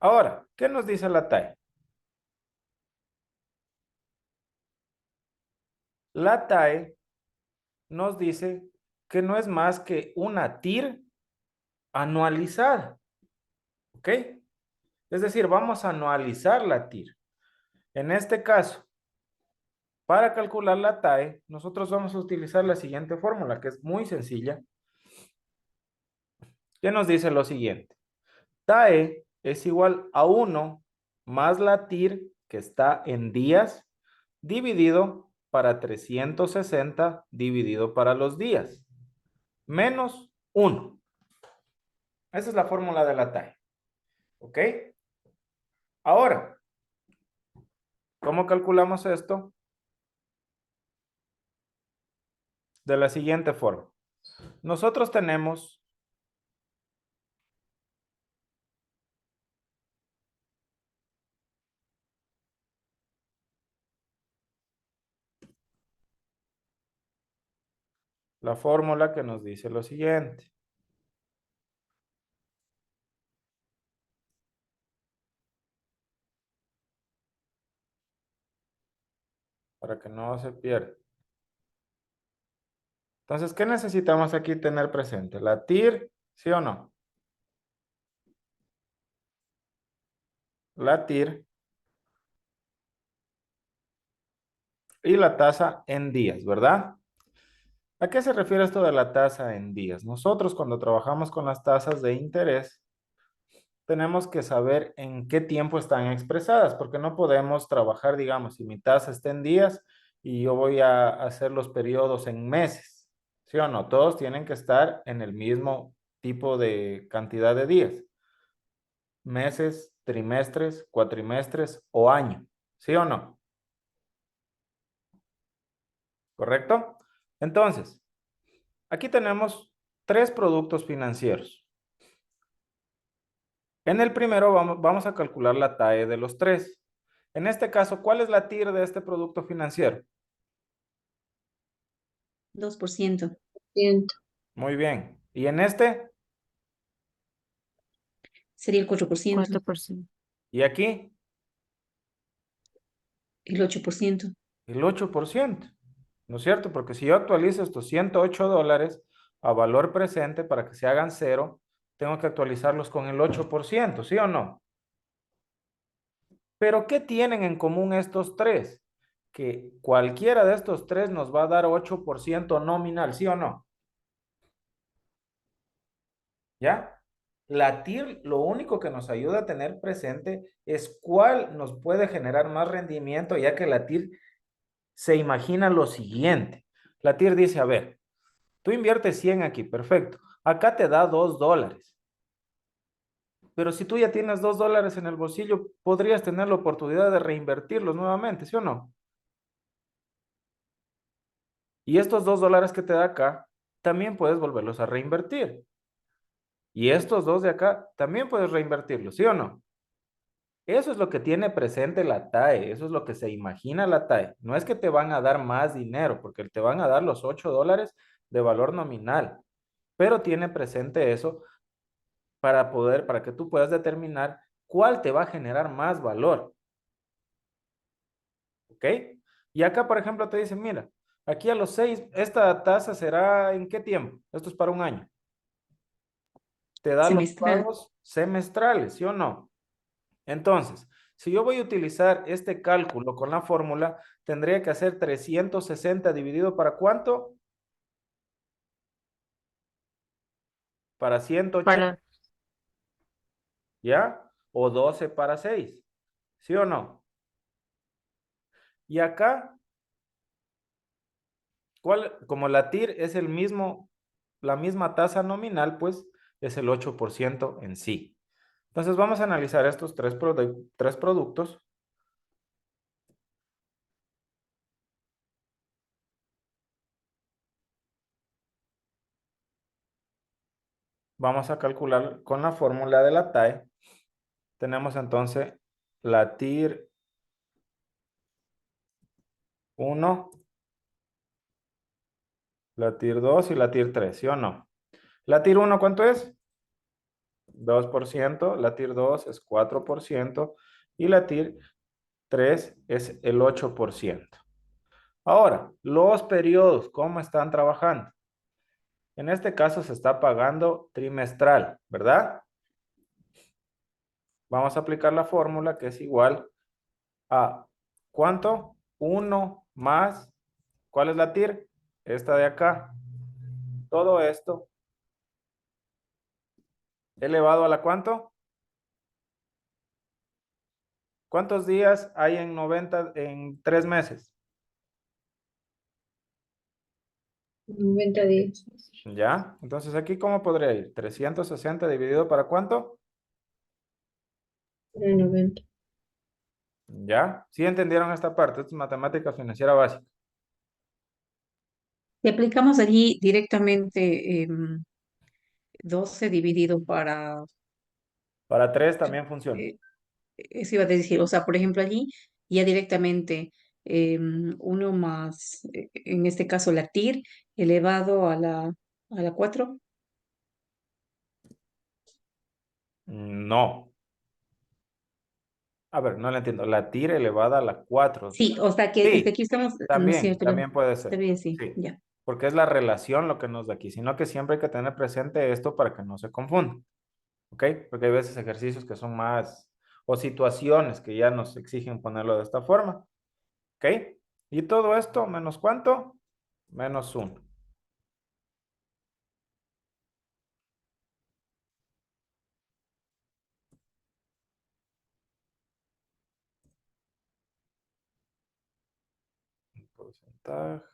Ahora, ¿qué nos dice la TAE? La TAE nos dice que no es más que una TIR anualizada. ¿Ok? Es decir, vamos a anualizar la TIR. En este caso, para calcular la TAE, nosotros vamos a utilizar la siguiente fórmula, que es muy sencilla, que nos dice lo siguiente. TAE es igual a 1 más la TIR, que está en días, dividido para 360, dividido para los días, menos 1. Esa es la fórmula de la TAE. ¿Ok? Ahora, ¿cómo calculamos esto? De la siguiente forma. Nosotros tenemos la fórmula que nos dice lo siguiente. Para que no se pierda. Entonces, ¿qué necesitamos aquí tener presente? ¿La TIR, sí o no? La TIR y la tasa en días, ¿verdad? ¿A qué se refiere esto de la tasa en días? Nosotros cuando trabajamos con las tasas de interés, tenemos que saber en qué tiempo están expresadas, porque no podemos trabajar, digamos, si mi tasa está en días y yo voy a hacer los periodos en meses, ¿sí o no? Todos tienen que estar en el mismo tipo de cantidad de días. Meses, trimestres, cuatrimestres o año, ¿sí o no? ¿correcto? Entonces, aquí tenemos 3 productos financieros. En el primero vamos a calcular la TAE de los 3. En este caso, ¿cuál es la TIR de este producto financiero? 2%. Ciento. Muy bien. ¿Y en este? Sería el 4%. 4%. ¿Y aquí? El 8%. El 8%. ¿No es cierto? Porque si yo actualizo estos $108 a valor presente para que se hagan cero, tengo que actualizarlos con el 8%, ¿sí o no? Pero ¿qué tienen en común estos 3? Que cualquiera de estos 3 nos va a dar 8% nominal, ¿sí o no? ¿Ya? La TIR lo único que nos ayuda a tener presente es cuál nos puede generar más rendimiento, ya que la TIR se imagina lo siguiente. La TIR dice, a ver, tú inviertes 100 aquí, perfecto. Acá te da $2. Pero si tú ya tienes $2 en el bolsillo, podrías tener la oportunidad de reinvertirlos nuevamente, ¿sí o no? Y estos $2 que te da acá, también puedes volverlos a reinvertir. Y estos 2 de acá, también puedes reinvertirlos, ¿sí o no? Eso es lo que tiene presente la TAE, eso es lo que se imagina la TAE. No es que te van a dar más dinero, porque te van a dar los $8 de valor nominal, pero tiene presente eso para que tú puedas determinar cuál te va a generar más valor. ¿Ok? Y acá, por ejemplo, te dicen, mira, aquí a los 6, esta tasa será ¿en qué tiempo? Esto es para un año. Te da los Semestral. pagos semestrales, ¿sí o no? Entonces, si yo voy a utilizar este cálculo con la fórmula, tendría que hacer 360 dividido ¿para cuánto? Para 180, Para, ¿ya? O 12 para 6, ¿sí o no? Y acá, como la TIR es la misma tasa nominal, pues es el 8% en sí. Entonces vamos a analizar estos tres productos. Vamos a calcular con la fórmula de la TAE. Tenemos entonces la TIR 1, la TIR 2 y la TIR 3, ¿sí o no? La TIR 1, ¿cuánto es? 2%, la TIR 2 es 4% y la TIR 3 es el 8%. Ahora, los periodos, ¿cómo están trabajando? En este caso se está pagando trimestral, ¿verdad? Vamos a aplicar la fórmula que es igual a ¿cuánto? 1 más, ¿cuál es la TIR? Esta de acá. Todo esto elevado a la ¿cuánto? ¿Cuántos días hay en 3 meses? 90 días. ¿Ya? Entonces aquí, ¿cómo podría ir? 360 dividido ¿para cuánto? Para 90. ¿Ya? ¿Sí entendieron esta parte? Esto es matemática financiera básica. Si aplicamos allí directamente 12 dividido para, Para 3 también funciona. eso iba a decir, o sea, por ejemplo, allí ya directamente 1 más, en este caso la TIR, elevado a la 4. No. A ver, no la entiendo. La TIR elevada a la 4. Sí, o sea que es que Sí, aquí estamos, ¿no es también, cierto? también puede Está ser. bien, sí, Sí, ya. porque es la relación lo que nos da aquí, sino que siempre hay que tener presente esto para que no se confunda. ¿Ok? Porque hay veces ejercicios que son más, o situaciones que ya nos exigen ponerlo de esta forma. ¿Ok? Y todo esto, ¿menos cuánto? Menos 1. Porcentaje.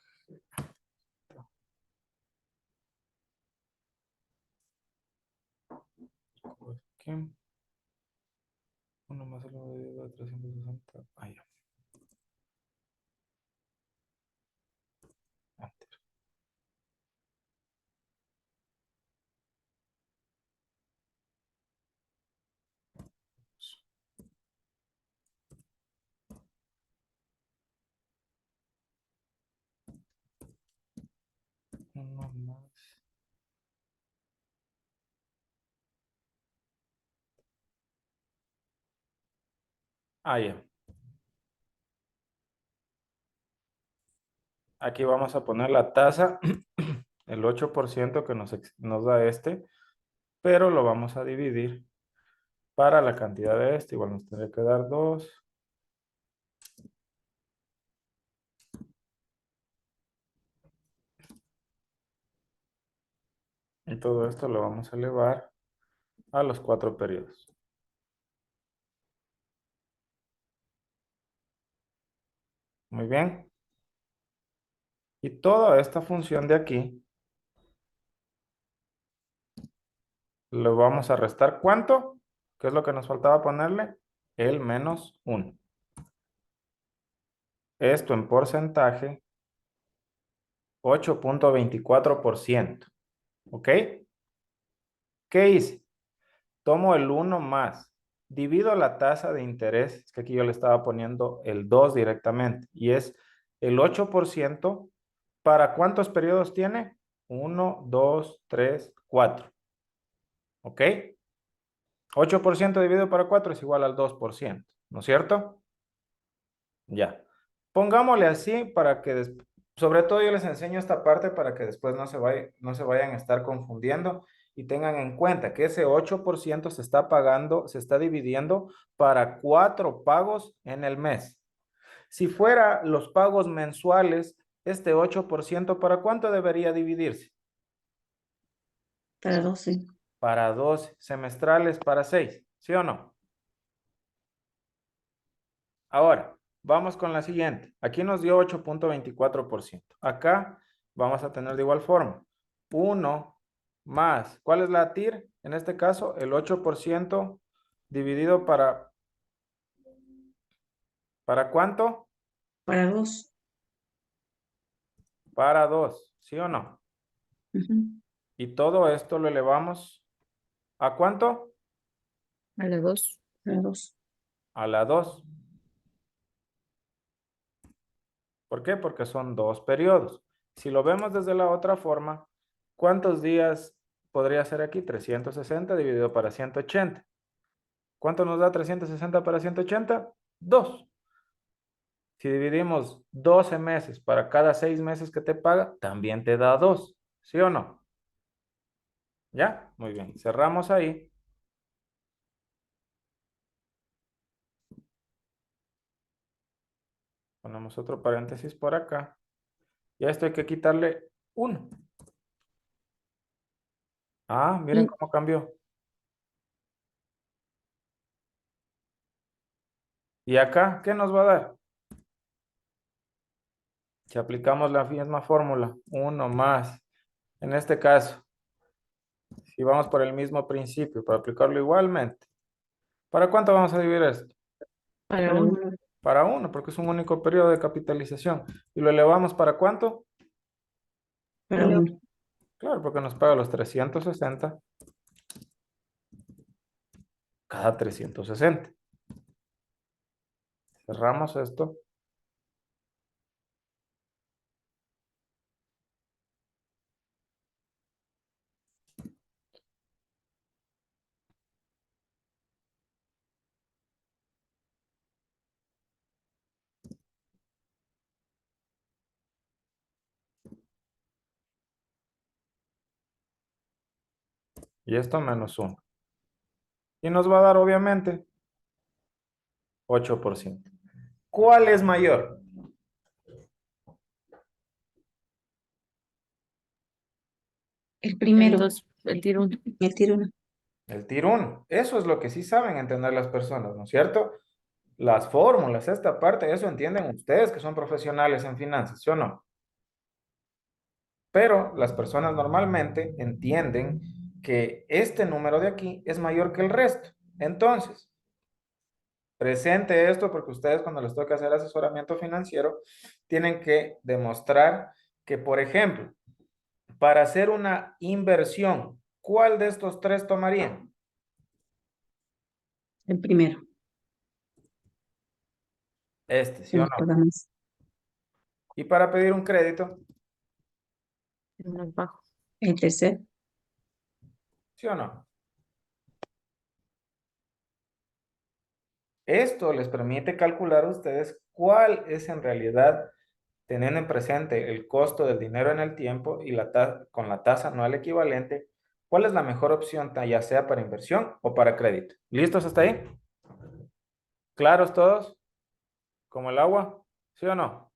Aquí. 1 más el 1 de 360. Ah, ya. Ah, ya. Aquí vamos a poner la tasa, el 8% que nos da este, pero lo vamos a dividir para la cantidad de este. Igual nos tendría que dar 2. Y todo esto lo vamos a elevar a los 4 periodos. Muy bien. Y toda esta función de aquí, lo vamos a restar. ¿Cuánto? ¿Qué es lo que nos faltaba ponerle? El menos 1. Esto en porcentaje, 8.24%. ¿Ok? ¿Qué hice? Tomo el 1 más, divido la tasa de interés, es que aquí yo le estaba poniendo el 2 directamente, y es el 8%. ¿Para cuántos periodos tiene? 1, 2, 3, 4. ¿Ok? 8% dividido para 4 es igual al 2%, ¿no es cierto? Ya. Pongámosle así para que, sobre todo yo les enseño esta parte para que después no se vayan a estar confundiendo y tengan en cuenta que ese 8% se está pagando, se está dividiendo para 4 pagos en el mes. Si fuera los pagos mensuales, este 8% ¿para cuánto debería dividirse? Para 12. Para 12 semestrales, para 6, ¿sí o no? Ahora, vamos con la siguiente. Aquí nos dio 8.24%. Acá vamos a tener de igual forma. 1 más, ¿cuál es la TIR? En este caso, el 8% dividido ¿para cuánto? Para 2. Para 2, ¿sí o no? Y todo esto lo elevamos ¿a cuánto? A la 2. Para 2. A la 2. ¿Por qué? Porque son 2 periodos. Si lo vemos desde la otra forma, ¿cuántos días podría ser aquí? 360 dividido para 180. ¿Cuánto nos da 360 para 180? 2. Si dividimos 12 meses para cada 6 meses que te paga, también te da 2. ¿Sí o no? ¿Ya? Muy bien. Cerramos ahí. Ponemos otro paréntesis por acá. Y a esto hay que quitarle 1. Ah, miren cómo cambió. ¿Y acá qué nos va a dar? Si aplicamos la misma fórmula, 1 más, en este caso, si vamos por el mismo principio, para aplicarlo igualmente, ¿para cuánto vamos a dividir esto? Para Para 1. 1. Para 1, porque es un único periodo de capitalización. ¿Y lo elevamos para cuánto? Para 1. Claro, porque nos paga los 360 cada 360. Cerramos esto. Y esto menos 1. Y nos va a dar, obviamente, 8%. ¿Cuál es mayor? El primero. El tiro 1. El tiro 1. El TIR 1. Eso es lo que sí saben entender las personas, ¿no es cierto? Las fórmulas, esta parte, eso entienden ustedes que son profesionales en finanzas, ¿sí o no? Pero las personas normalmente entienden que este número de aquí es mayor que el resto. Entonces, presente esto porque ustedes cuando les toca hacer asesoramiento financiero, tienen que demostrar que, por ejemplo, para hacer una inversión, ¿cuál de estos 3 tomarían? El primero. Este, ¿sí Que o nos no? paga más. Y para pedir un crédito, El más bajo. El tercero. ¿sí o no? Esto les permite calcular a ustedes cuál es en realidad, teniendo en presente el costo del dinero en el tiempo y con la tasa anual equivalente, cuál es la mejor opción, ya sea para inversión o para crédito. ¿Listos hasta ahí? ¿Claros todos? ¿Como el agua? ¿Sí o no?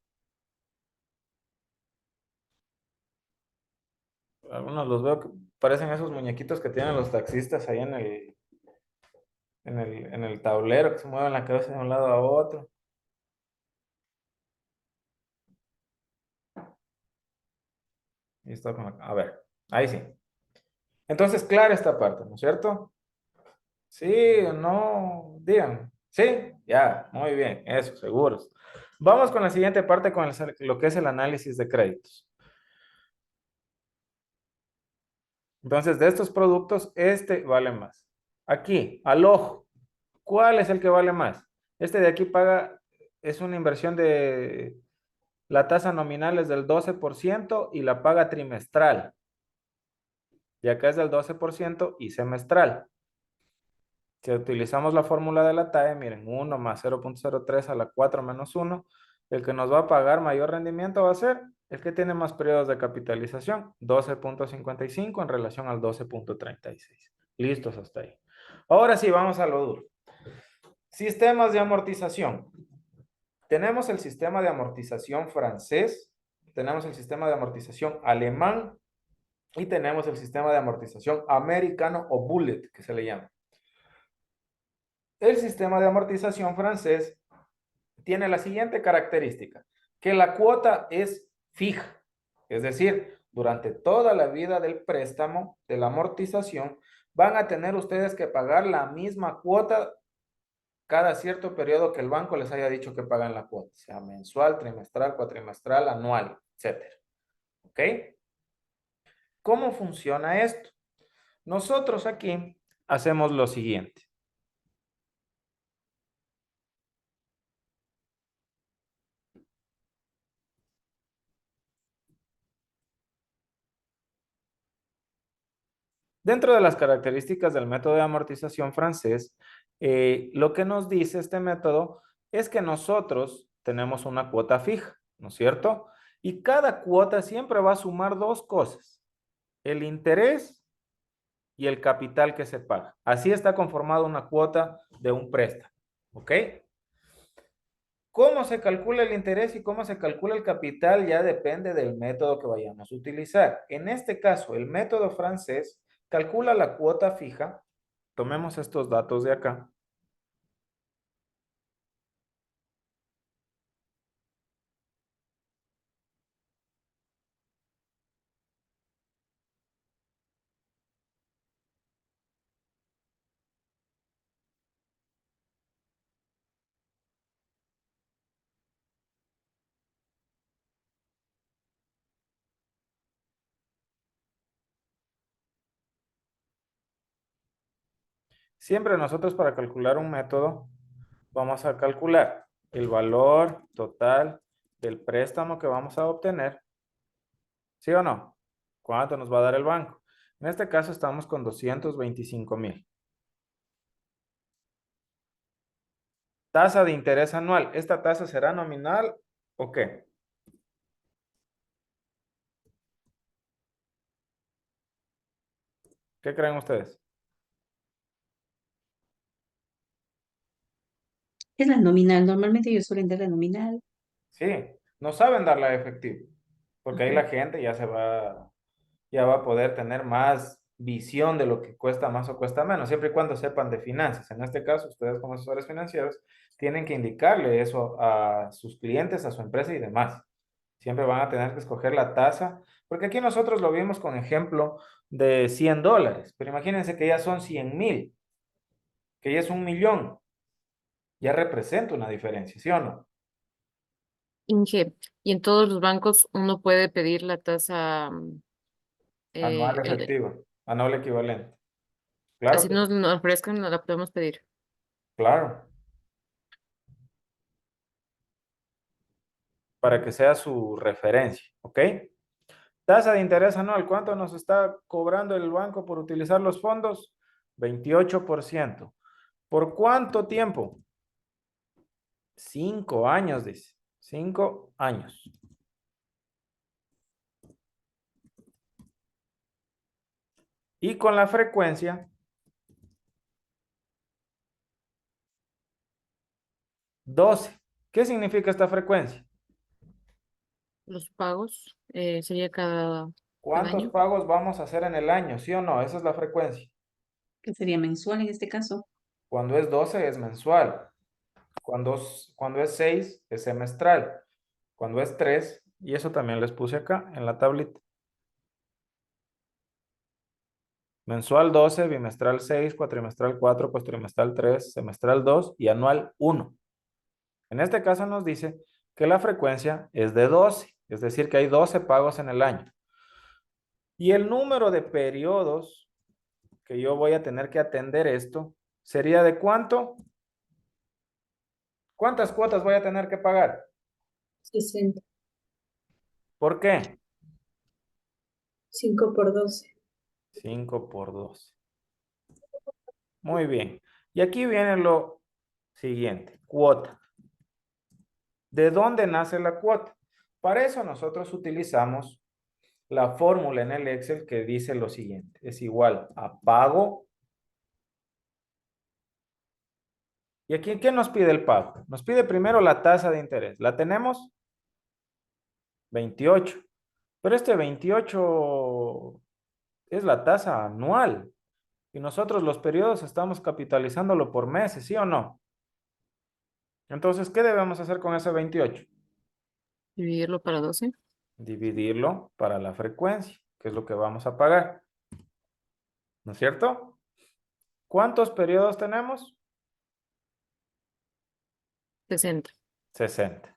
Algunos los veo que parecen esos muñequitos que tienen los taxistas ahí en el tablero, que se mueven la cabeza de un lado a otro. Y esto a ver, ahí sí. Entonces, clara esta parte, ¿no es cierto? Sí, no, digan. Sí, ya, muy bien, eso, seguros. Vamos con la siguiente parte, con lo que es el análisis de créditos. Entonces, de estos productos, este vale más. Aquí, al ojo, ¿cuál es el que vale más? Este de aquí es una inversión de, la tasa nominal es del 12% y la paga trimestral. Y acá es del 12% y semestral. Si utilizamos la fórmula de la TAE, miren, 1 más 0.03 a la 4 menos 1, el que nos va a pagar mayor rendimiento va a ser el que tiene más periodos de capitalización, 12.55 en relación al 12.36. Listos hasta ahí. Ahora sí, vamos a lo duro. Sistemas de amortización. Tenemos el sistema de amortización francés, tenemos el sistema de amortización alemán y tenemos el sistema de amortización americano o bullet, que se le llama. El sistema de amortización francés tiene la siguiente característica, que la cuota es fija, es decir, durante toda la vida del préstamo, de la amortización, van a tener ustedes que pagar la misma cuota cada cierto periodo que el banco les haya dicho que pagan la cuota, sea mensual, trimestral, cuatrimestral, anual, etcétera. ¿Ok? ¿Cómo funciona esto? Nosotros aquí hacemos lo siguiente. Dentro de las características del método de amortización francés, lo que nos dice este método es que nosotros tenemos una cuota fija, ¿no es cierto? Y cada cuota siempre va a sumar dos cosas, el interés y el capital que se paga. Así está conformada una cuota de un préstamo, ¿ok? ¿Cómo se calcula el interés y cómo se calcula el capital? Ya depende del método que vayamos a utilizar. En este caso, el método francés calcula la cuota fija. Tomemos estos datos de acá. Siempre nosotros para calcular un método vamos a calcular el valor total del préstamo que vamos a obtener. ¿Sí o no? ¿Cuánto nos va a dar el banco? En este caso estamos con 225,000. Tasa de interés anual. ¿Esta tasa será nominal o qué? ¿Qué creen ustedes? Es la nominal. Normalmente ellos suelen dar la nominal. Sí, no saben darla a efectivo, porque ahí la gente ya va a poder tener más visión de lo que cuesta más o cuesta menos, siempre y cuando sepan de finanzas. En este caso, ustedes como asesores financieros tienen que indicarle eso a sus clientes, a su empresa y demás. Siempre van a tener que escoger la tasa, porque aquí nosotros lo vimos con ejemplo de $100, pero imagínense que ya son 100,000, que ya es 1,000,000, ya representa una diferencia, ¿sí o no? Inge, y en todos los bancos uno puede pedir la tasa, Anual efectiva, anual equivalente. Claro así que sí, nos ofrezcan, no la podemos pedir. claro, para que sea su referencia, ¿ok? Tasa de interés anual, ¿cuánto nos está cobrando el banco por utilizar los fondos? 28%. ¿Por cuánto tiempo? 5 años, dice. 5 años. Y con la frecuencia 12. ¿Qué significa esta frecuencia? Los pagos sería cada ¿Cuántos año. pagos vamos a hacer en el año? ¿Sí o no? Esa es la frecuencia. Que sería mensual en este caso. Cuando es 12 es mensual. Cuando es 6 es semestral. Cuando es 3, y eso también les puse acá en la tablita. Mensual 12, bimestral 6, cuatrimestral 4, cuatrimestral 3, semestral 2 y anual 1. En este caso nos dice que la frecuencia es de 12, es decir, que hay 12 pagos en el año. Y el número de periodos que yo voy a tener que atender esto sería de ¿cuánto? ¿Cuántas cuotas voy a tener que pagar? 60. ¿Por qué? 5 por 12. 5 por 12. Muy bien. Y aquí viene lo siguiente, cuota. ¿De dónde nace la cuota? Para eso nosotros utilizamos la fórmula en el Excel que dice lo siguiente. Es igual a pago. ¿Y aquí qué nos pide el pago? Nos pide primero la tasa de interés. ¿La tenemos? 28. Pero este 28 es la tasa anual. Y nosotros los periodos estamos capitalizándolo por meses, ¿sí o no? Entonces, ¿qué debemos hacer con ese 28? Dividirlo para 12. Dividirlo para la frecuencia, que es lo que vamos a pagar. ¿No es cierto? ¿Cuántos periodos tenemos? 60. 60.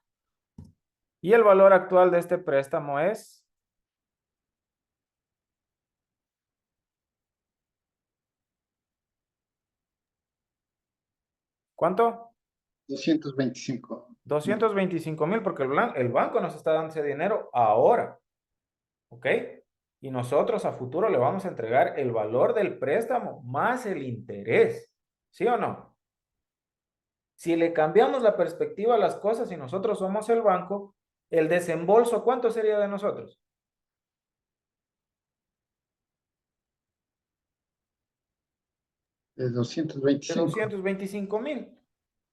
Y el valor actual de este préstamo es ¿cuánto? 225. 225,000 porque el banco nos está dando ese dinero ahora. ¿Ok? Y nosotros a futuro le vamos a entregar el valor del préstamo más el interés. ¿Sí o no? Si le cambiamos la perspectiva a las cosas y nosotros somos el banco, el desembolso, ¿cuánto sería de nosotros? De De 225. 225,000.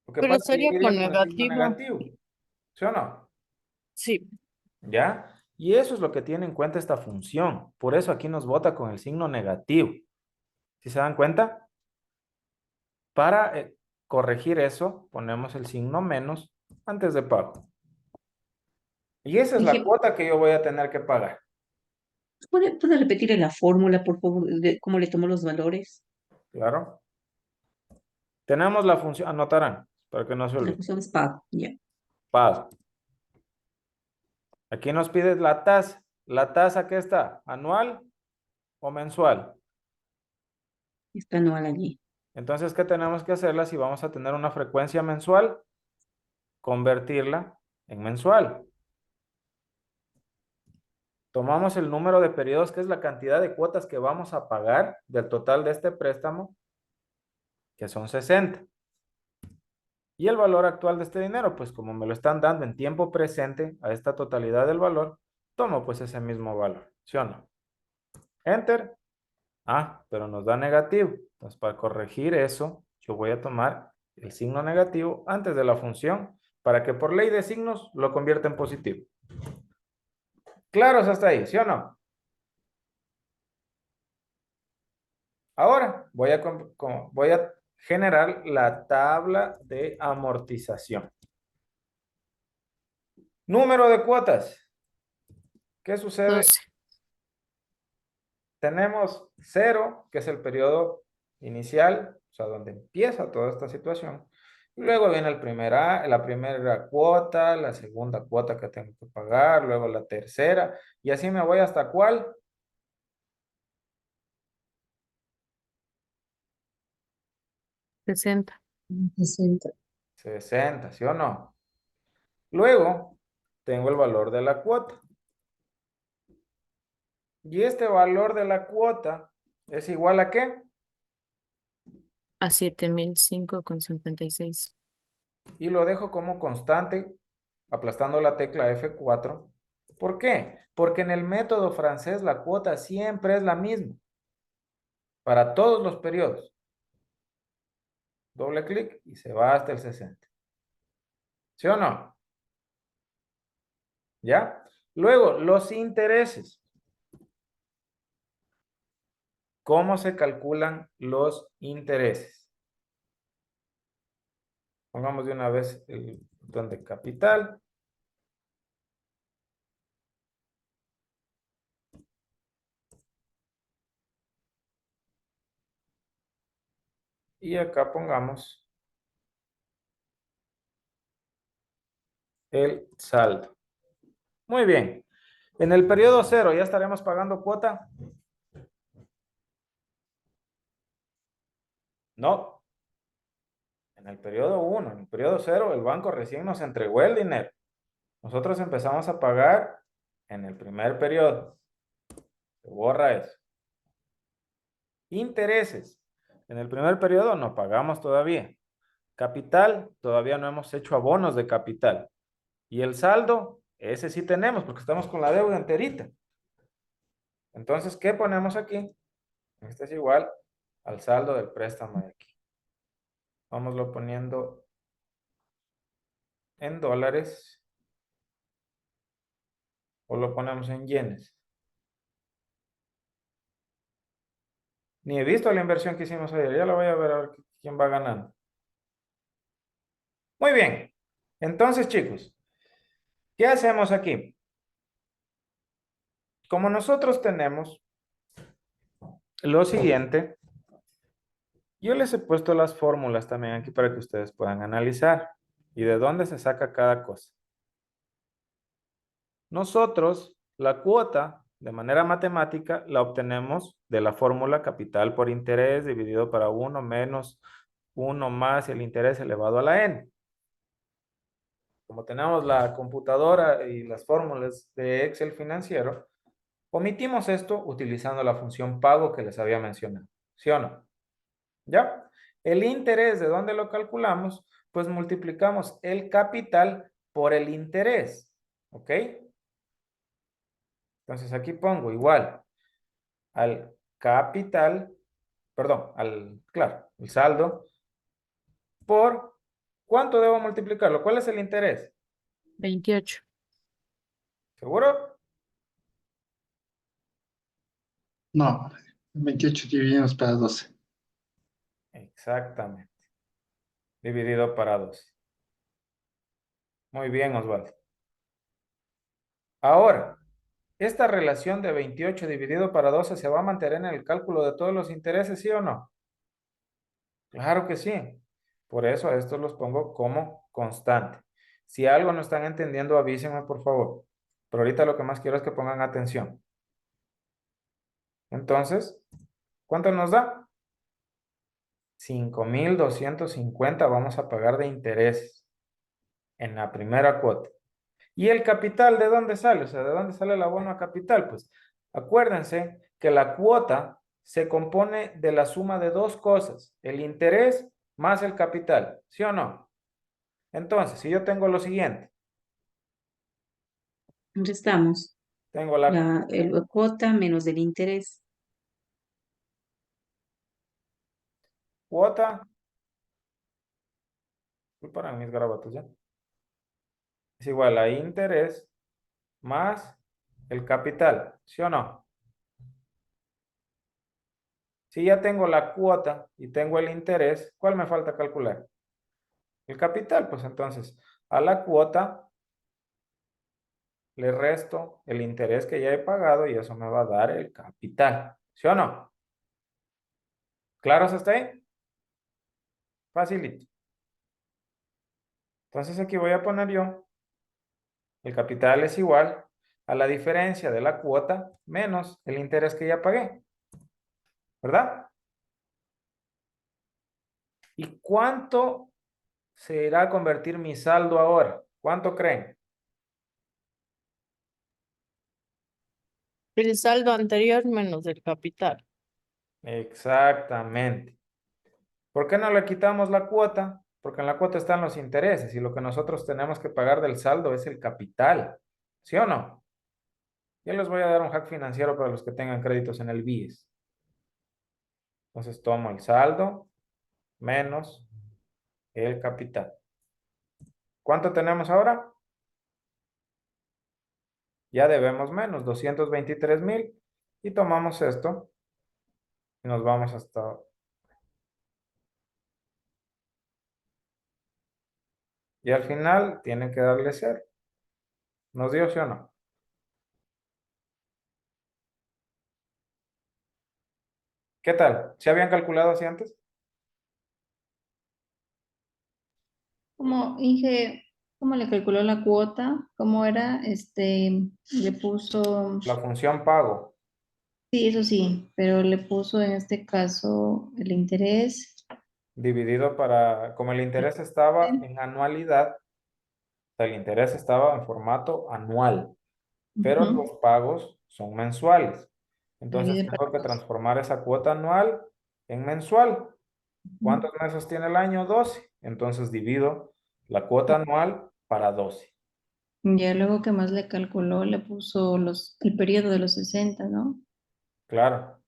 Lo que Pero pasa es que sería yo con iría con el signo negativo. negativo. ¿Sí o no? Sí. ¿Ya? Y eso es lo que tiene en cuenta esta función. Por eso aquí nos bota con el signo negativo. ¿Sí se dan cuenta? Para corregir eso, ponemos el signo menos antes de pago. Y esa es la Dije, cuota que yo voy a tener que pagar. ¿puede repetir la fórmula, por favor, de cómo le tomo los valores? Claro. Tenemos la función, anotarán, para que no se La olvide. función es pago, ya. Pago. Aquí nos pide la tasa. ¿La tasa qué está? ¿Anual o mensual? Está anual allí. Entonces, ¿qué tenemos que hacerla si vamos a tener una frecuencia mensual? Convertirla en mensual. Tomamos el número de periodos, que es la cantidad de cuotas que vamos a pagar del total de este préstamo, que son 60. Y el valor actual de este dinero, pues como me lo están dando en tiempo presente a esta totalidad del valor, tomo pues ese mismo valor, ¿sí o no? Enter. Ah, pero nos da negativo. Entonces, para corregir eso, yo voy a tomar el signo negativo antes de la función para que por ley de signos lo convierta en positivo. ¿Claros hasta ahí, sí o no? Ahora voy a generar la tabla de amortización. Número de cuotas. ¿Qué sucede? 12. Tenemos 0, que es el periodo inicial, o sea, donde empieza toda esta situación. Y luego viene la primera cuota, la segunda cuota que tengo que pagar, luego la tercera, y así me voy hasta ¿cuál? 60. 60. 60, ¿sí o no? Luego tengo el valor de la cuota. Y este valor de la cuota es igual ¿a qué? A 7,005,56. y lo dejo como constante aplastando la tecla F4. ¿Por qué? Porque en el método francés la cuota siempre es la misma para todos los periodos. Doble clic y se va hasta el 60. ¿Sí o no? ¿Ya? Luego, los intereses. ¿Cómo se calculan los intereses? Pongamos de una vez el botón de capital. Y acá pongamos el saldo. Muy bien. En el periodo 0 ya estaremos pagando cuota. No. En el periodo 1, en el periodo 0, el banco recién nos entregó el dinero. Nosotros empezamos a pagar en el primer periodo. Se borra eso. Intereses. En el primer periodo no pagamos todavía. Capital, todavía no hemos hecho abonos de capital. Y el saldo, ese sí tenemos porque estamos con la deuda enterita. Entonces, ¿qué ponemos aquí? Este es igual al saldo del préstamo de aquí. Vámoslo poniendo en dólares o lo ponemos en yenes. Ni he visto la inversión que hicimos ayer. Ya lo voy a ver quién va ganando. Muy bien. Entonces, chicos, ¿qué hacemos aquí? Como nosotros tenemos lo siguiente, yo les he puesto las fórmulas también aquí para que ustedes puedan analizar y de dónde se saca cada cosa. Nosotros, la cuota, de manera matemática, la obtenemos de la fórmula capital por interés dividido para 1 menos 1 más el interés elevado a la n. Como tenemos la computadora y las fórmulas de Excel financiero, omitimos esto utilizando la función pago que les había mencionado. ¿Sí o no? ¿Ya? El interés, ¿de dónde lo calculamos? Pues multiplicamos el capital por el interés. ¿Ok? Entonces aquí pongo igual al capital, perdón, claro, el saldo por, ¿cuánto debo multiplicarlo? ¿Cuál es el interés? 28. ¿Seguro? No, 28 dividimos para 12. Exactamente. Dividido para 12. Muy bien, Osvaldo. Ahora, esta relación de 28 dividido para 12 se va a mantener en el cálculo de todos los intereses, ¿sí o no? Claro que sí. Por eso a estos los pongo como constante. Si algo no están entendiendo, avísenme, por favor. Pero ahorita lo que más quiero es que pongan atención. Entonces, ¿cuánto nos da? 5,250 vamos a pagar de intereses en la primera cuota. ¿Y el capital de dónde sale? O sea, ¿de dónde sale el abono a capital? Pues acuérdense que la cuota se compone de la suma de dos cosas, el interés más el capital, ¿sí o no? Entonces, si yo tengo lo siguiente, Restamos tengo la la cuota menos el interés. cuota, para mis garabatos ya, es igual a interés más el capital, ¿sí o no? Si ya tengo la cuota y tengo el interés, ¿cuál me falta calcular? El capital, pues entonces a la cuota le resto el interés que ya he pagado y eso me va a dar el capital, ¿sí o no? ¿Claros hasta ahí? Facilito. Entonces aquí voy a poner yo, el capital es igual a la diferencia de la cuota menos el interés que ya pagué, ¿verdad? ¿Y cuánto se irá a convertir mi saldo ahora? ¿Cuánto creen? El saldo anterior menos el capital. Exactamente. ¿Por qué no le quitamos la cuota? Porque en la cuota están los intereses y lo que nosotros tenemos que pagar del saldo es el capital. ¿Sí o no? Yo les voy a dar un hack financiero para los que tengan créditos en el BIES. Entonces tomo el saldo menos el capital. ¿Cuánto tenemos ahora? Ya debemos menos, 223,000. Y tomamos esto y nos vamos hasta... Y al final tienen que darle 0. ¿Nos dio sí o no? ¿Qué tal? ¿Se habían calculado así antes? Como Inge, ¿cómo le calculó la cuota? ¿Cómo era? Le puso, La función pago sí, eso sí, pero le puso en este caso el interés. dividido para... Como el interés estaba en anualidad, el interés estaba en formato anual, pero Ujú, los pagos son mensuales. Entonces divide para tengo que 2. transformar esa cuota anual en mensual. ¿Cuántos meses tiene el año? 12. Entonces divido la cuota anual para 12. Ya luego que más le calculó, le puso el periodo de los 60, ¿no? Claro.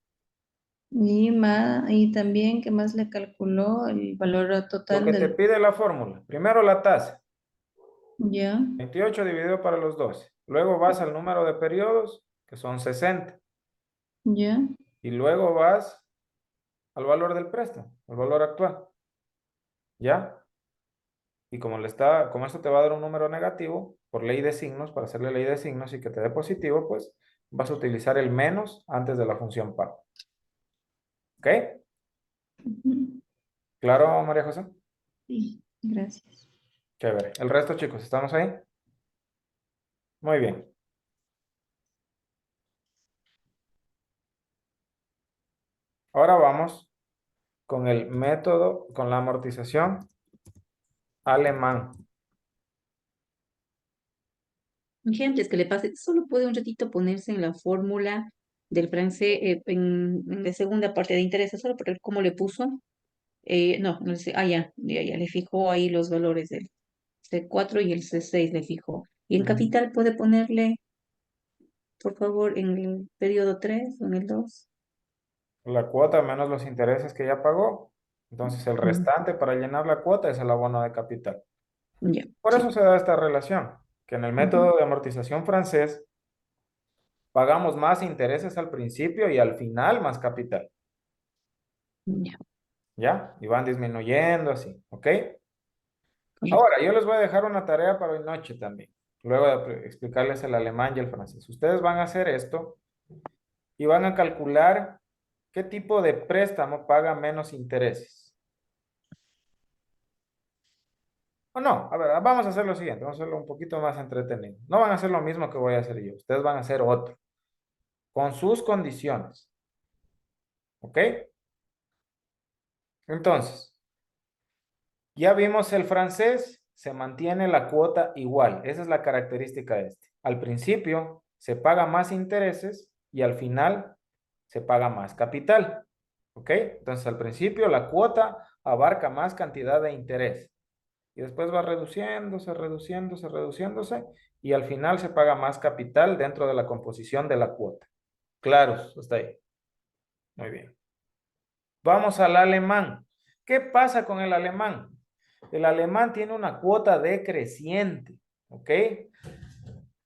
Y también que más le calculó el valor Lo total que te del, pide la fórmula. Primero la tasa. ya, 28 dividido para los 12. Luego vas al número de periodos, que son 60. ya, Y luego vas al valor del préstamo, al valor actual. ¿Ya? Y como esto te va a dar un número negativo, por ley de signos, para hacerle ley de signos y que te dé positivo, pues vas a utilizar el menos antes de la función pago. ¿Ok? ujú, ¿Claro, María José? sí, gracias. Chévere. El resto, chicos, ¿estamos ahí? Muy bien. Ahora vamos con el método, con la amortización alemán. Gente, es que le pase, solo puede un ratito ponerse en la fórmula del francés, en la segunda parte de intereses, solo por cómo le puso. No, no sé, ya, le fijó ahí los valores del C4 y el C6 le fijó. Y en Ujú. capital puede ponerle, por favor, en el periodo 3 o en el 2. La cuota menos los intereses que ya pagó. Entonces el restante para llenar la cuota es el abono de capital. Ya, Por eso sí. se da esta relación, que en el Ujú, método de amortización francés pagamos más intereses al principio y al final más capital. ya, ¿Ya? Y van disminuyendo así, ¿ok? correcto. Ahora, yo les voy a dejar una tarea para hoy noche también, luego de explicarles el alemán y el francés. Ustedes van a hacer esto y van a calcular qué tipo de préstamo paga menos intereses. O no, a ver, vamos a hacer lo siguiente, vamos a hacerlo un poquito más entretenido. No van a hacer lo mismo que voy a hacer yo, ustedes van a hacer otro, con sus condiciones, ¿ok? Entonces, ya vimos el francés, se mantiene la cuota igual. Esa es la característica de este. Al principio se paga más intereses y al final se paga más capital. ¿Ok? Entonces al principio la cuota abarca más cantidad de interés y después va reduciéndose, reduciéndose, reduciéndose y al final se paga más capital dentro de la composición de la cuota. Claros, hasta ahí. Muy bien. Vamos al alemán. ¿Qué pasa con el alemán? El alemán tiene una cuota decreciente, ¿ok?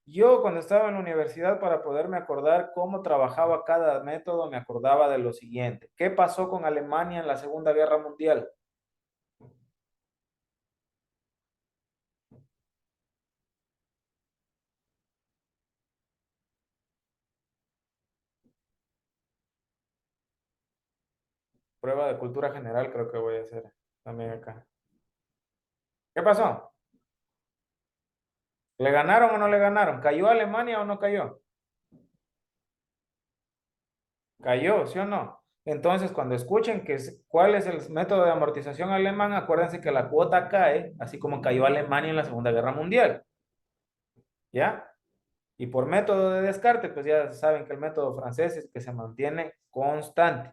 Yo cuando estaba en la universidad, para poderme acordar cómo trabajaba cada método, me acordaba de lo siguiente. ¿Qué pasó con Alemania en la Segunda Guerra Mundial? Prueba de cultura general creo que voy a hacer también acá. ¿Qué pasó? ¿Le ganaron o no le ganaron? ¿Cayó Alemania o no cayó? Cayó, ¿sí o no? Entonces, cuando escuchen cuál es el método de amortización alemán, acuérdense que la cuota cae, así como cayó Alemania en la Segunda Guerra Mundial. ¿Ya? Y por método de descarte, pues ya saben que el método francés es que se mantiene constante.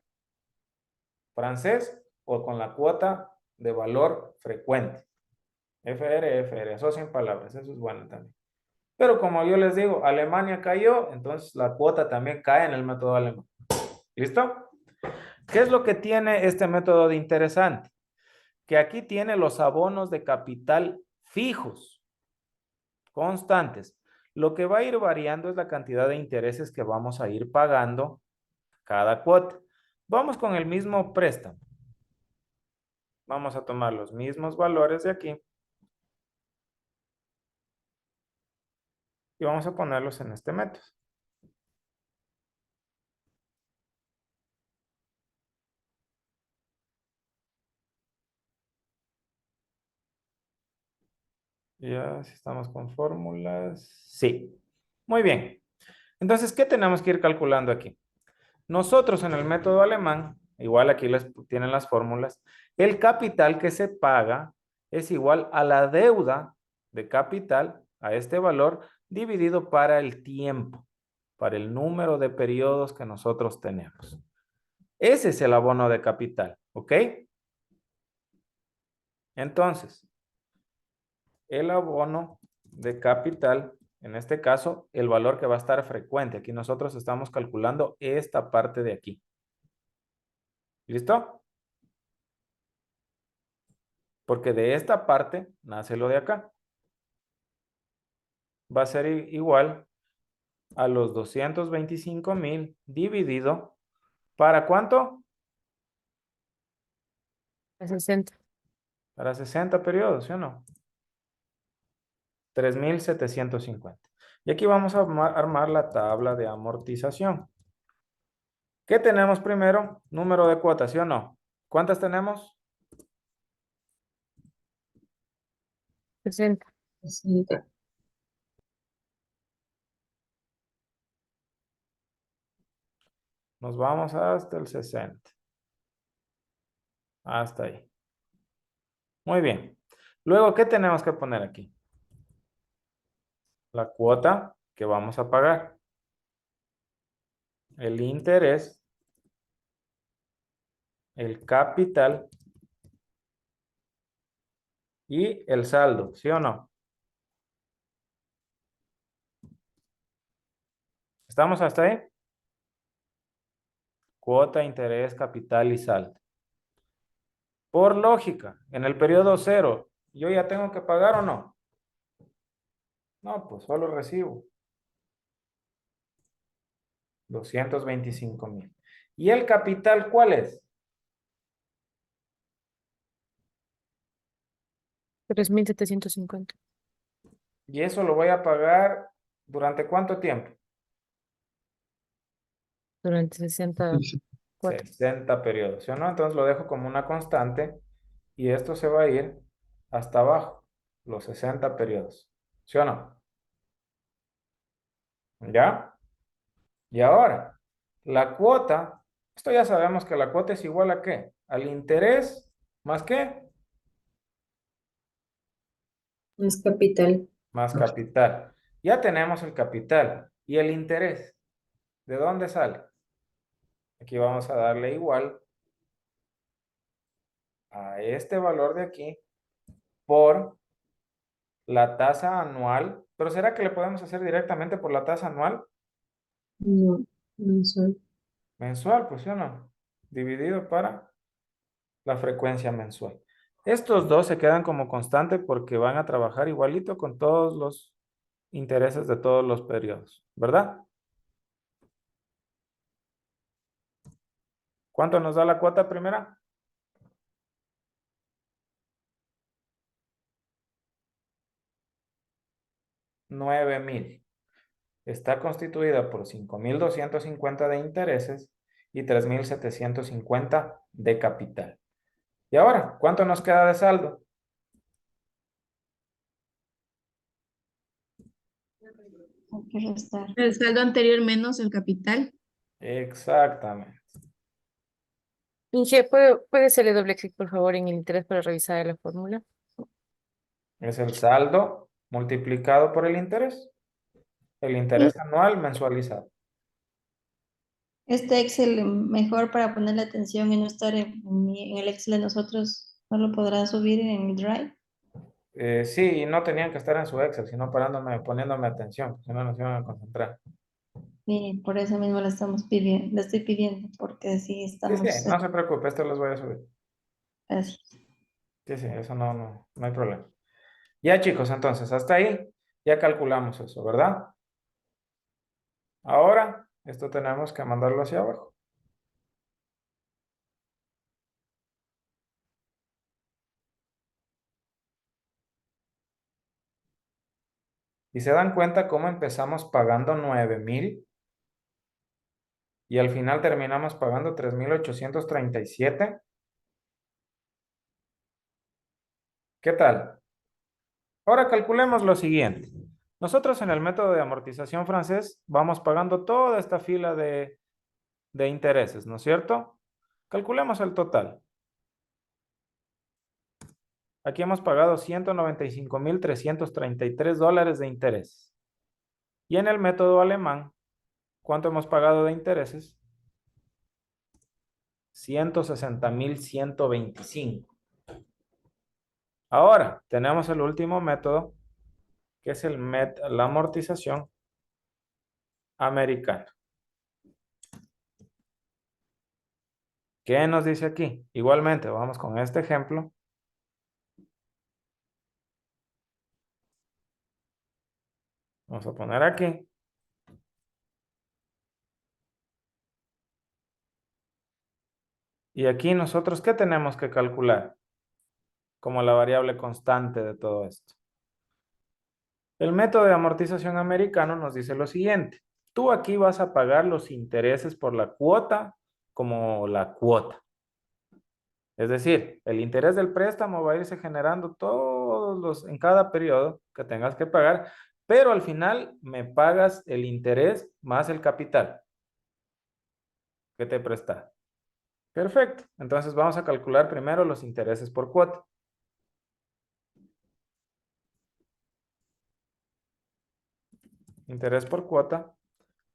Francés o con la cuota de valor frecuente. FR, asocien palabras, eso es bueno también. Pero como yo les digo, Alemania cayó, entonces la cuota también cae en el método alemán. ¿Listo? ¿Qué es lo que tiene este método de interesante? Que aquí tiene los abonos de capital fijos, constantes. Lo que va a ir variando es la cantidad de intereses que vamos a ir pagando cada cuota. Vamos con el mismo préstamo. Vamos a tomar los mismos valores de aquí y vamos a ponerlos en este método. Ya, si estamos con fórmulas. Sí. Muy bien. Entonces, ¿qué tenemos que ir calculando aquí? Nosotros en el método alemán, igual aquí les tienen las fórmulas, el capital que se paga es igual a la deuda de capital, a este valor, dividido para el tiempo, para el número de periodos que nosotros tenemos. Ese es el abono de capital, ¿ok? Entonces, el abono de capital, en este caso, el valor que va a estar frecuente. Aquí nosotros estamos calculando esta parte de aquí. ¿Listo? Porque de esta parte nace lo de acá. Va a ser igual a los 225,000 dividido, ¿para cuánto? 60. Para 60 periodos, ¿sí o no? 3,750. Y aquí vamos a armar la tabla de amortización. ¿Qué tenemos primero? Número de cuotas, ¿sí o no? ¿Cuántas tenemos? 60. 60. Nos vamos hasta el 60. Hasta ahí. Muy bien. Luego, ¿qué tenemos que poner aquí? La cuota que vamos a pagar. El interés. El capital. Y el saldo, ¿sí o no? ¿Estamos hasta ahí? Cuota, interés, capital y saldo. Por lógica, en el periodo cero, ¿yo ya tengo que pagar o no? No, pues solo recibo 225,000. ¿Y el capital cuál es? 3,750. Y eso lo voy a pagar ¿durante cuánto tiempo? Durante 60 cuotas. 60 periodos, ¿sí o no? Entonces lo dejo como una constante y esto se va a ir hasta abajo, los 60 periodos, ¿sí o no? ¿Ya? Y ahora, la cuota, esto ya sabemos que la cuota es igual a ¿qué? Al interés más ¿qué? Más capital. Más capital. Ya tenemos el capital y el interés. ¿De dónde sale? Aquí vamos a darle igual a este valor de aquí por la tasa anual. Pero ¿será que le podemos hacer directamente por la tasa anual? No, mensual. Mensual, pues ¿sí o no? Dividido para la frecuencia mensual. Estos dos se quedan como constante porque van a trabajar igualito con todos los intereses de todos los periodos, ¿verdad? ¿Cuánto nos da la cuota primera? 9,000. Está constituida por 5,250 de intereses y 3,750 de capital. Y ahora, ¿cuánto nos queda de saldo? Hay que restar. El saldo anterior menos el capital. Exactamente. Inge, ¿puede hacerle doble clic, por favor, en el interés para revisar la fórmula? Es el saldo multiplicado por el interés. El interés anual mensualizado. Este Excel mejor para ponerle atención y no estar en el Excel de nosotros ¿No lo podrá subir en el Drive? Sí, y no tenían que estar en su Excel, sino poniéndome atención, si no nos iban a concentrar. Sí, por eso mismo le estamos pidiendo, le estoy pidiendo, porque sí Sí, sí, estamos no se preocupe, esto los voy a subir. así. Sí, sí, eso no hay problema. Ya, chicos, entonces, hasta ahí ya calculamos eso, ¿verdad? Ahora, esto tenemos que mandarlo hacia abajo. Y se dan cuenta cómo empezamos pagando 9,000 y al final terminamos pagando 3,837. ¿Qué tal? Ahora calculemos lo siguiente. Nosotros en el método de amortización francés vamos pagando toda esta fila de intereses, ¿no es cierto? Calculemos el total. Aquí hemos pagado $195,333 de interés. Y en el método alemán, ¿cuánto hemos pagado de intereses? 160,125. Ahora, tenemos el último método, que es la amortización americana. ¿Qué nos dice aquí? Igualmente, vamos con este ejemplo. Vamos a poner aquí. Y aquí nosotros, ¿qué tenemos que calcular? Como la variable constante de todo esto. El método de amortización americano nos dice lo siguiente. Tú aquí vas a pagar los intereses por la cuota como la cuota. Es decir, el interés del préstamo va a irse generando en cada periodo que tengas que pagar, pero al final me pagas el interés más el capital que te presta. Perfecto. Entonces vamos a calcular primero los intereses por cuota. Interés por cuota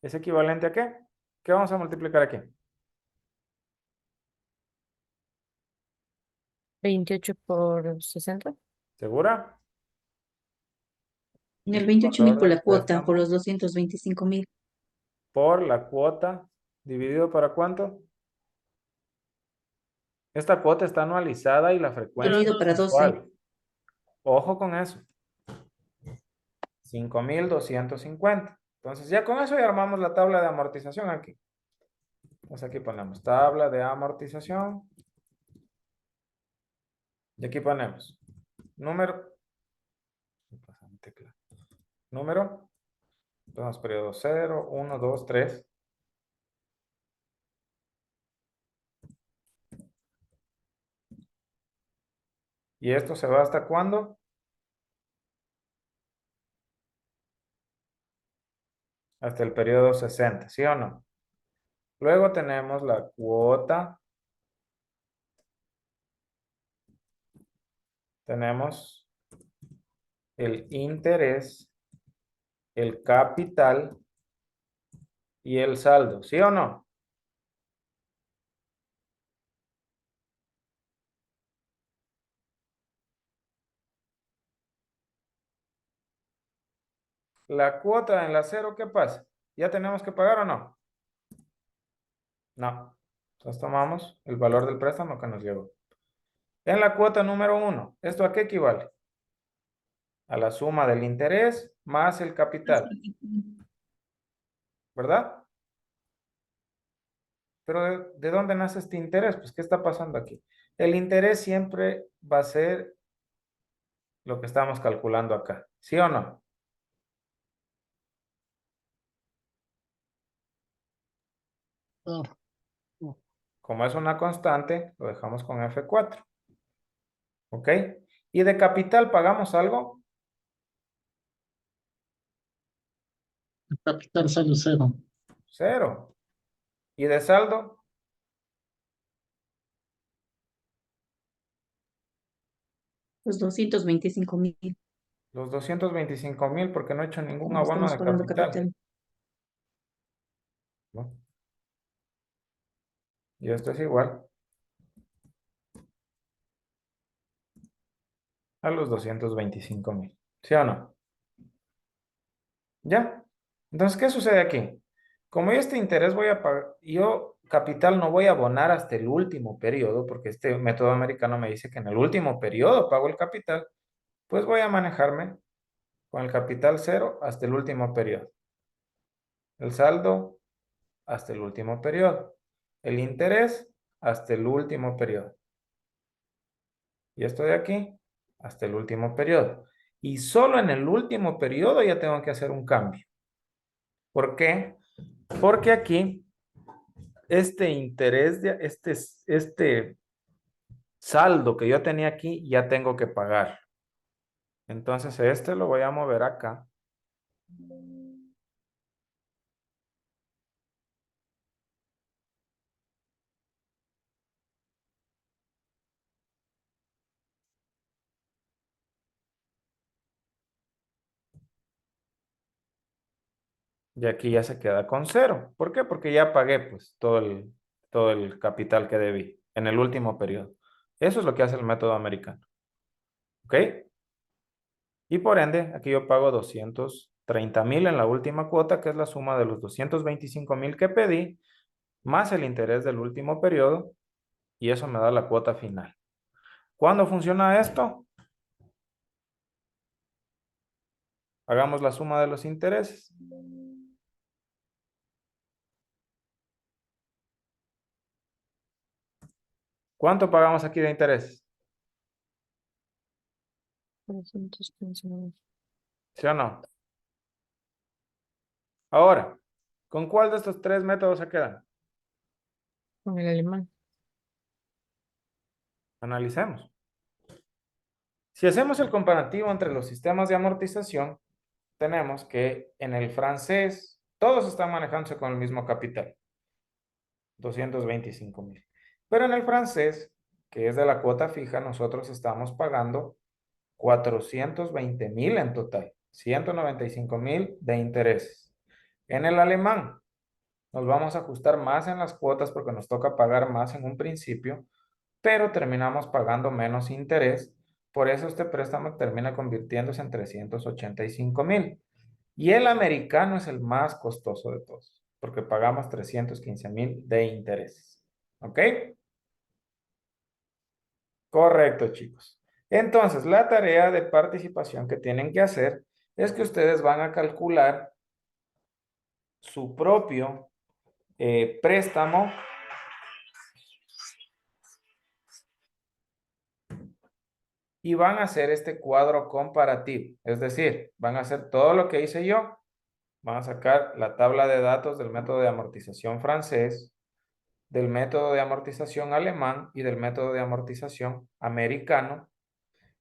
es equivalente a ¿qué? ¿Qué vamos a multiplicar aquí? 28 por 60. ¿Segura? En Y el el 28,000 valor por del la cuota, por préstamo los 225,000. por la cuota dividido ¿para cuánto? Esta cuota está anualizada y la frecuencia Dividido es para 12. mensual. Ojo con eso. 5,250. Entonces ya con eso ya armamos la tabla de amortización aquí. Entonces aquí ponemos tabla de amortización. Y aquí ponemos número. Número. Entonces periodo 0, 1, 2, 3. ¿Y esto se va hasta cuándo? Hasta el periodo 60, ¿sí o no? Luego tenemos la cuota. Tenemos el interés, el capital y el saldo, ¿sí o no? La cuota en la cero, ¿qué pasa? ¿Ya tenemos que pagar o no? No. Entonces tomamos el valor del préstamo que nos llegó. En la cuota número 1, ¿esto a qué equivale? A la suma del interés más el capital, ¿verdad? Pero ¿de dónde nace este interés? Pues, ¿qué está pasando aquí? El interés siempre va a ser lo que estamos calculando acá, ¿sí o no? Claro. Como es una constante, lo dejamos con F4. ¿Ok? ¿Y de capital pagamos algo? El capital sale cero. Cero. ¿Y de saldo? Los 225,000. Los 225,000 porque no he hecho ningún No abono estamos de pagando capital. capital. ¿No? Y esto es igual. a los 225,000. ¿Sí o no? ¿Ya? Entonces, ¿qué sucede aquí? Como yo este interés voy a pagar, yo capital no voy a abonar hasta el último periodo, porque este método americano me dice que en el último periodo pago el capital, pues voy a manejarme con el capital cero hasta el último periodo. El saldo hasta el último periodo. El interés hasta el último periodo. Y esto de aquí hasta el último periodo. Y solo en el último periodo ya tengo que hacer un cambio. ¿Por qué? Porque aquí este interés, este saldo que yo tenía aquí ya tengo que pagar. Entonces este lo voy a mover acá. Y aquí ya se queda con cero. ¿Por qué? Porque ya pagué pues todo el capital que debí en el último periodo. Eso es lo que hace el método americano. ¿Ok? Y por ende, aquí yo pago 230,000 en la última cuota, que es la suma de los 225,000 que pedí, más el interés del último periodo, y eso me da la cuota final. ¿Cuándo funciona esto? Hagamos la suma de los intereses. ¿Cuánto pagamos aquí de intereses? 315,000. ¿Sí o no? Ahora, ¿con cuál de estos tres métodos se quedan? Con el alemán. Analicemos. Si hacemos el comparativo entre los sistemas de amortización, tenemos que en el francés todos están manejándose con el mismo capital, 225,000. Pero en el francés, que es de la cuota fija, nosotros estamos pagando 420,000 en total, 195,000 de intereses. En el alemán, nos vamos a ajustar más en las cuotas porque nos toca pagar más en un principio, pero terminamos pagando menos interés. Por eso este préstamo termina convirtiéndose en 385,000. Y el americano es el más costoso de todos, porque pagamos 315,000 de intereses. ¿Ok? Correcto, chicos. Entonces, la tarea de participación que tienen que hacer es que ustedes van a calcular su propio préstamo y van a hacer este cuadro comparativo. Es decir, van a hacer todo lo que hice yo. Van a sacar la tabla de datos del método de amortización francés, del método de amortización alemán y del método de amortización americano.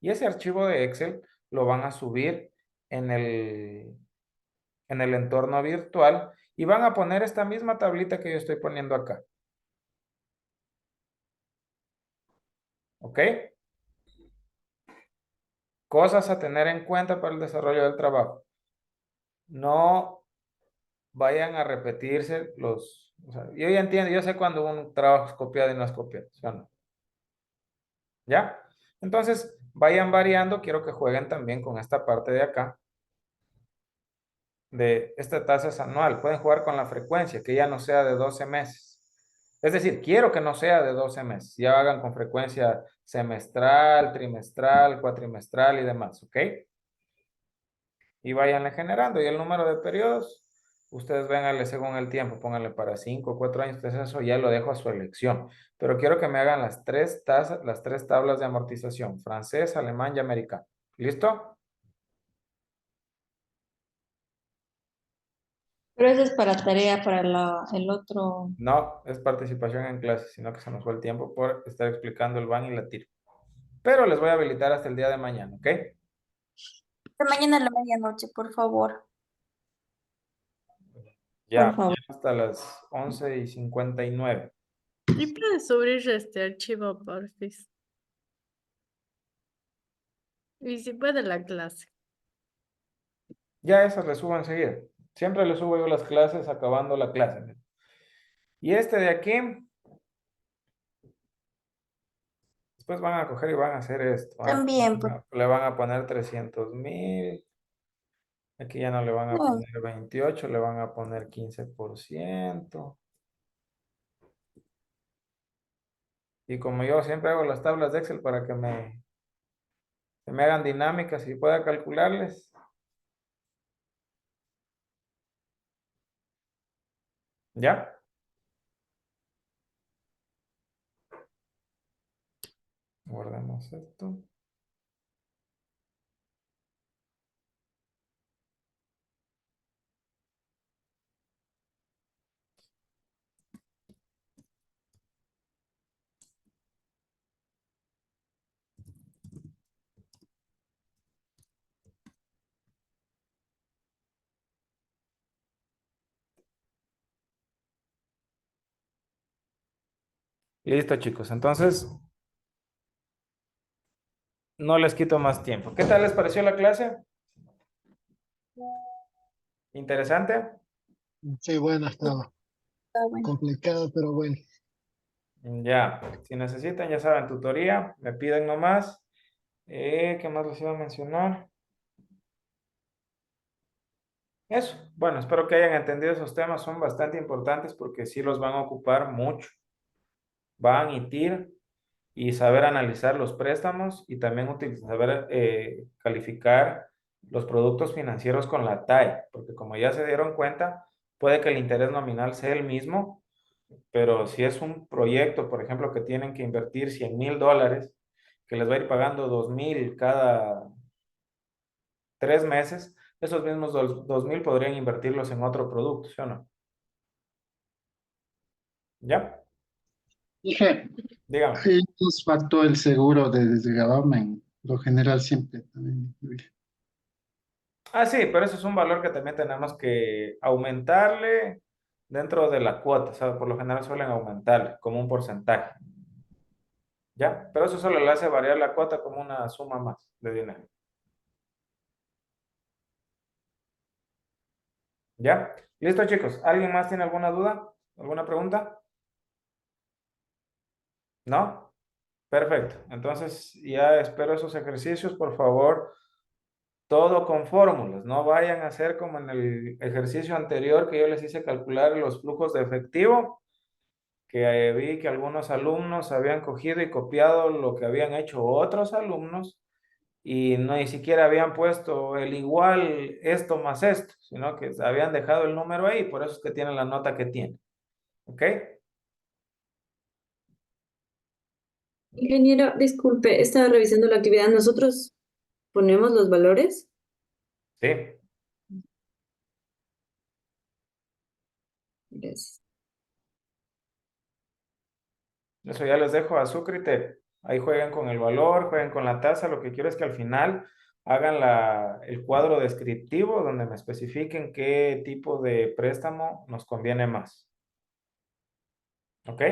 Y ese archivo de Excel lo van a subir en el entorno virtual y van a poner esta misma tablita que yo estoy poniendo acá. ¿Ok? Cosas a tener en cuenta para el desarrollo del trabajo. No vayan a repetirse los... O sea, yo ya entiendo, yo sé cuando un trabajo es copiado y no es copiado, ¿sí o no? ¿Ya? Entonces, vayan variando. Quiero que jueguen también con esta parte de acá. De esta tasa es anual. Pueden jugar con la frecuencia, que ya no sea de 12 meses. Es decir, quiero que no sea de 12 meses. Ya hagan con frecuencia semestral, trimestral, cuatrimestral y demás, ¿ok? Y váyanle generando. Y el número de periodos, ustedes vénganle según el tiempo. Pónganle para 5 o 4 años. Entonces eso ya lo dejo a su elección. Pero quiero que me hagan las tres tablas de amortización. Francés, alemán y americano. ¿Listo? Pero eso es para tarea para el otro. No es participación en clase, sino que se nos fue el tiempo por estar explicando el ban y la tiro. Pero les voy a habilitar hasta el día de mañana, ¿ok? De mañana a la medianoche, por favor. Ya, Por favor. hasta las 11:59. ¿Y puedes subir este archivo, porfis? Y si puede la clase. Ya esas les subo enseguida. Siempre les subo yo las clases acabando la clase. Y este de aquí, Después van a coger y van a hacer esto. También, pues, Le van a poner 300,000. Aquí ya no le van a no, poner 28, le van a poner 15%. Y como yo siempre hago las tablas de Excel para que se me hagan dinámicas y pueda calcularles. ¿Ya? Guardamos esto. Listo, chicos. Entonces, no les quito más tiempo. ¿Qué tal les pareció la clase? ¿Interesante? Sí, bueno, estaba está bueno. complicado, pero bueno. Ya. Si necesitan, ya saben, tutoría. Me piden nomás. ¿Qué más les iba a mencionar? Eso. Bueno, espero que hayan entendido esos temas. Son bastante importantes porque sí los van a ocupar mucho. Van y TIR y saber analizar los préstamos y también saber calificar los productos financieros con la TAE, porque como ya se dieron cuenta, puede que el interés nominal sea el mismo, pero si es un proyecto, por ejemplo, que tienen que invertir $100,000, que les va a ir pagando 2,000 cada 3 meses, esos mismos 2,000 podrían invertirlos en otro producto, ¿sí o no? ¿Ya? Dije, Dígame. ahí nos faltó el seguro de desgravamen. Lo general siempre también incluye. Ah, sí, pero eso es un valor que también tenemos que aumentarle dentro de la cuota, o sea, por lo general suelen aumentarle como un porcentaje, ¿ya? Pero eso solo le hace variar la cuota como una suma más de dinero, ¿ya? Listo, chicos. ¿Alguien más tiene alguna duda? ¿Alguna pregunta? ¿No? Perfecto. Entonces, ya espero esos ejercicios, por favor. Todo con fórmulas, no vayan a hacer como en el ejercicio anterior que yo les hice calcular los flujos de efectivo, que vi que algunos alumnos habían cogido y copiado lo que habían hecho otros alumnos y no ni siquiera habían puesto el igual esto más esto, sino que habían dejado el número ahí, por eso es que tienen la nota que tienen. ¿Ok? Ingeniero, disculpe, estaba revisando la actividad. ¿Nosotros ponemos los valores? Sí. Gracias. Eso ya les dejo a su criterio. Ahí jueguen con el valor, jueguen con la tasa. Lo que quiero es que al final hagan el cuadro descriptivo donde me especifiquen qué tipo de préstamo nos conviene más. ¿Ok?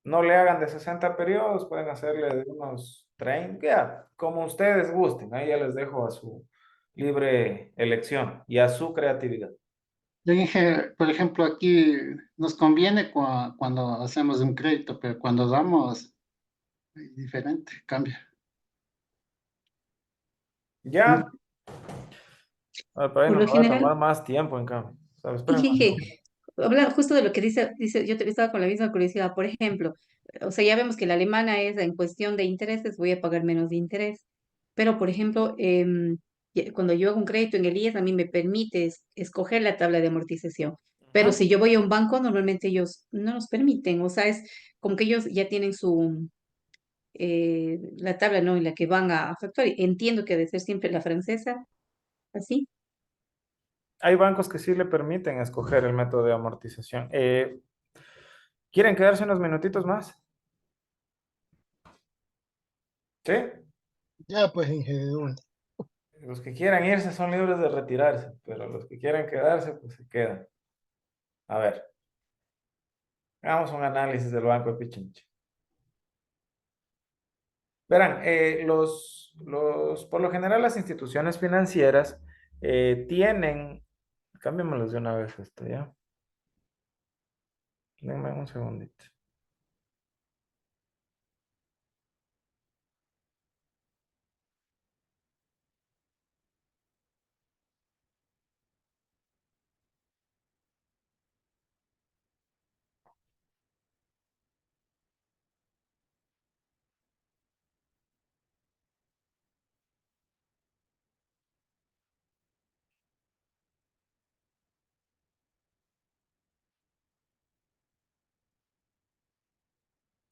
No le hagan de 60 periodos, pueden hacerle de unos 30, ya, como ustedes gusten. Ahí ya les dejo a su libre elección y a su creatividad. Yo dije, por ejemplo, aquí nos conviene cuando hacemos un crédito, pero cuando damos, es diferente, cambia. Ya, pero ahí Por nos lo va a tomar general, más tiempo en cambio. ¿Sabes? Esperen un Inge, segundo. habla justo de lo que dice, estaba con la misma curiosidad. Por ejemplo, o sea, ya vemos que la alemana es en cuestión de intereses, voy a pagar menos de interés. Pero, por ejemplo, cuando yo hago un crédito en el IES, a mí me permite escoger la tabla de amortización. Pero Ujú. si yo voy a un banco, normalmente ellos no nos permiten. O sea, es como que ellos ya tienen la tabla, ¿no? En la que van a facturar. Entiendo que debe ser siempre la francesa, así. Hay bancos que sí le permiten escoger el método de amortización. ¿Quieren quedarse unos minutitos más? ¿Sí? Ya, pues, ingeniero. Los que quieran irse son libres de retirarse, pero los que quieran quedarse, pues se quedan. A ver, hagamos un análisis del Banco de Pichincha. Verán, por lo general las instituciones financieras tienen, cámbiamelos de una vez esto, ¿ya? Denme un segundito.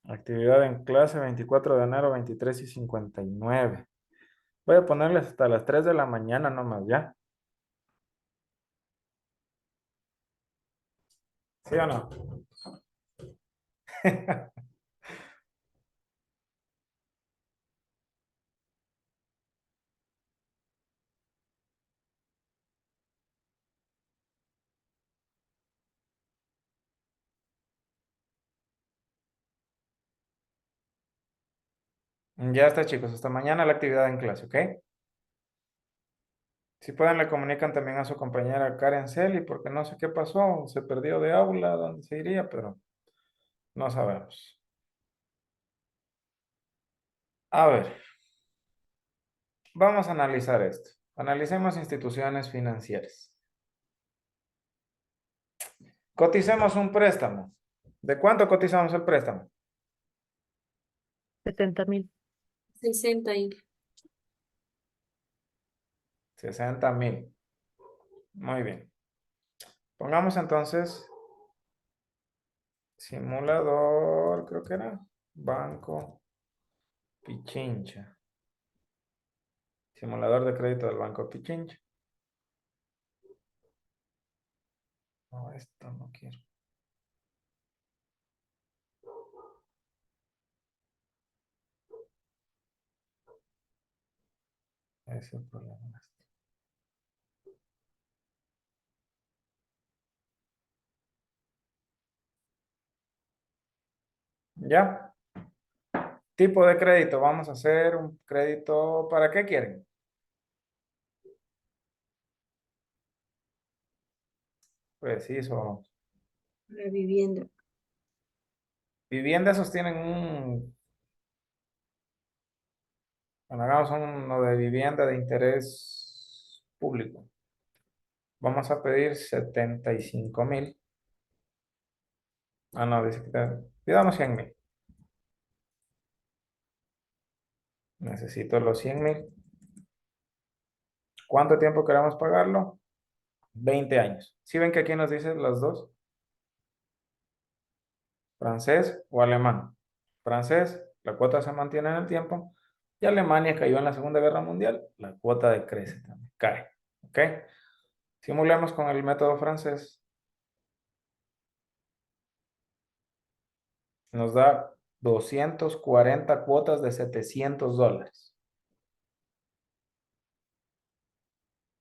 Actividad en clase 24 de enero, 23:59. Voy a ponerles hasta las 3 de la mañana nomás, ¿ya? ¿Sí o no? Ya está, chicos. Hasta mañana la actividad en clase, ¿ok? Si pueden, le comunican también a su compañera Karen Celi, porque no sé qué pasó. Se perdió de aula, dónde se iría, pero no sabemos. A ver, vamos a analizar esto. Analicemos instituciones financieras. Coticemos un préstamo. ¿De cuánto cotizamos el préstamo? 70,000. 60 y 60,000. Muy bien. Pongamos entonces simulador, creo que era Banco Pichincha. Simulador de crédito del Banco Pichincha. No, esto no quiero. Ese es el problema. ¿Ya? Tipo de crédito. Vamos a hacer un crédito. ¿Para qué quieren? Preciso. la vivienda. Viviendas sostienen un... Bueno, hagamos uno de vivienda de interés público. Vamos a pedir 75,000. Ah, no, dice que pidamos 100,000. Necesito los 100,000. ¿Cuánto tiempo queremos pagarlo? 20 años. ¿Sí ven que aquí nos dice las dos? ¿Francés o alemán? Francés, la cuota se mantiene en el tiempo. Y Alemania cayó en la Segunda Guerra Mundial, la cuota decrece también, cae. ¿Ok? Simulemos con el método francés. Nos da 240 cuotas de $700.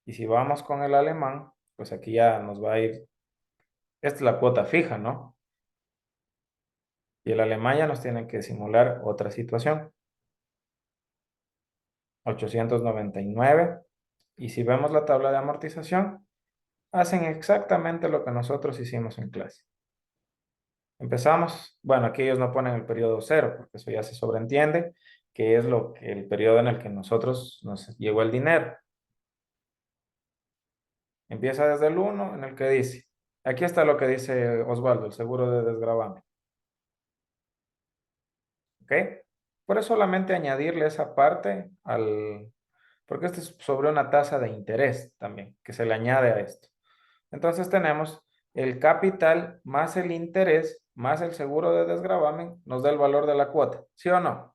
Y si vamos con el alemán, pues aquí ya nos va a ir, esta es la cuota fija, ¿no? Y el alemán ya nos tiene que simular otra situación. 899. Y si vemos la tabla de amortización, hacen exactamente lo que nosotros hicimos en clase. Empezamos, bueno, aquí ellos no ponen el periodo cero, porque eso ya se sobreentiende, que es el periodo en el que nosotros nos llegó el dinero. Empieza desde el 1 en el que dice, aquí está lo que dice Osvaldo, el seguro de desgravamen. ¿Ok? Por eso solamente añadirle esa parte porque esto es sobre una tasa de interés también, que se le añade a esto. Entonces tenemos el capital más el interés más el seguro de desgravamen nos da el valor de la cuota, ¿sí o no?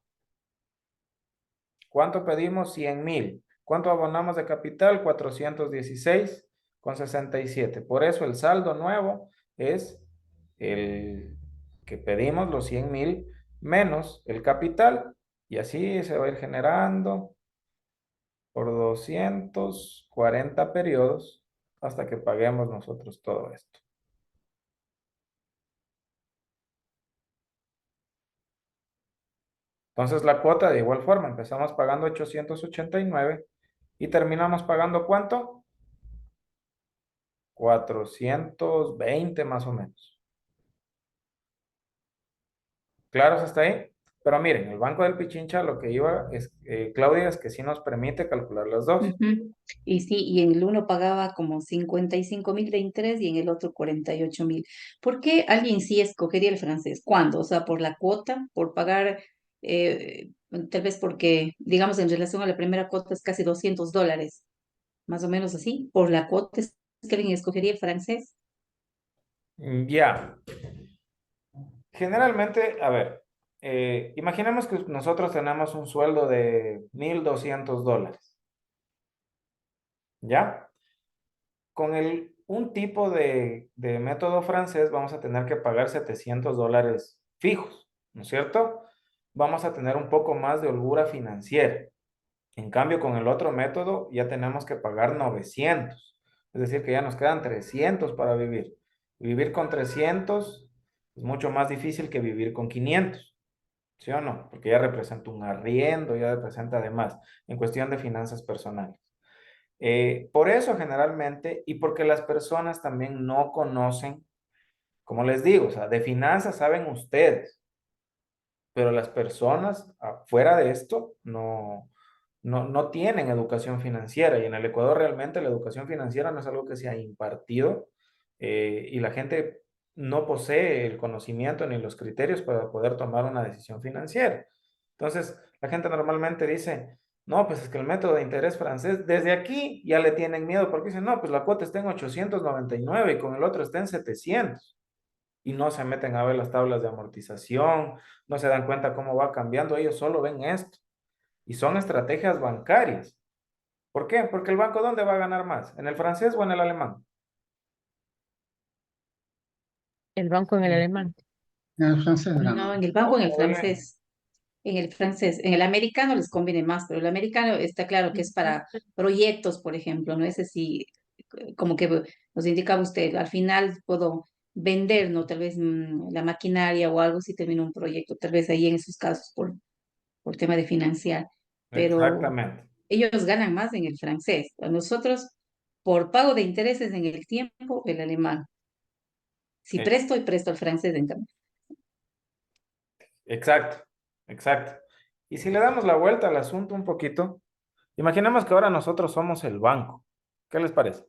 ¿Cuánto pedimos? 100,000. ¿Cuánto abonamos de capital? 416,67. Por eso el saldo nuevo es el que pedimos, los 100,000, menos el capital. Y así se va a ir generando por 240 periodos hasta que paguemos nosotros todo esto. Entonces la cuota de igual forma, empezamos pagando 889 y terminamos pagando ¿cuánto? 420 más o menos. ¿Claros hasta ahí? Pero miren, el Banco del Pichincha lo que iba es, Claudia, es que sí nos permite calcular las dos. Ujú. Y sí, y en el uno pagaba como 55,000 de interés y en el otro 48,000. ¿Por qué alguien sí escogería el francés? ¿Cuándo? O sea, por la cuota, por pagar, eh, tal vez porque, digamos, en relación a la primera cuota es casi $200, más o menos así. Por la cuota es que alguien escogería el francés. Ya. Generalmente, a ver, Imaginemos que nosotros tenemos un sueldo de $1,200, ¿ya? Con un tipo de método francés vamos a tener que pagar $700 fijos, ¿no es cierto? Vamos a tener un poco más de holgura financiera. En cambio, con el otro método ya tenemos que pagar 900. Es decir, que ya nos quedan 300 para vivir. Vivir con 300 es mucho más difícil que vivir con 500. ¿Sí o no? Porque ya representa un arriendo, ya representa además en cuestión de finanzas personales. Por eso generalmente, y porque las personas también no conocen, como les digo, o sea, de finanzas saben ustedes, pero las personas afuera de esto no tienen educación financiera, y en el Ecuador realmente la educación financiera no es algo que se ha impartido, y la gente no posee el conocimiento ni los criterios para poder tomar una decisión financiera. Entonces, la gente normalmente dice, no, pues es que el método de interés francés, desde aquí ya le tienen miedo porque dicen, no, pues la cuota está en 899 y con el otro está en 700, y no se meten a ver las tablas de amortización, no se dan cuenta cómo va cambiando, ellos solo ven esto. Y son estrategias bancarias. ¿Por qué? Porque el banco, ¿dónde va a ganar más? ¿En el francés o en el alemán? El banco en el alemán. El francés No, gana. en el banco, en el Muy bien. francés. En el francés, en el americano les conviene más, pero el americano está claro que es para proyectos, por ejemplo, ¿no? Ese sí, como que nos indicaba usted, al final puedo vender, ¿no? Tal vez la maquinaria o algo si termino un proyecto, tal vez ahí en esos casos por tema de financiar, pero Exactamente. ellos ganan más en el francés. A nosotros, por pago de intereses en el tiempo, el alemán. Si Eh, presto, y presto al francés en cambio. Exacto, exacto. Y si le damos la vuelta al asunto un poquito, imaginemos que ahora nosotros somos el banco. ¿Qué les parece?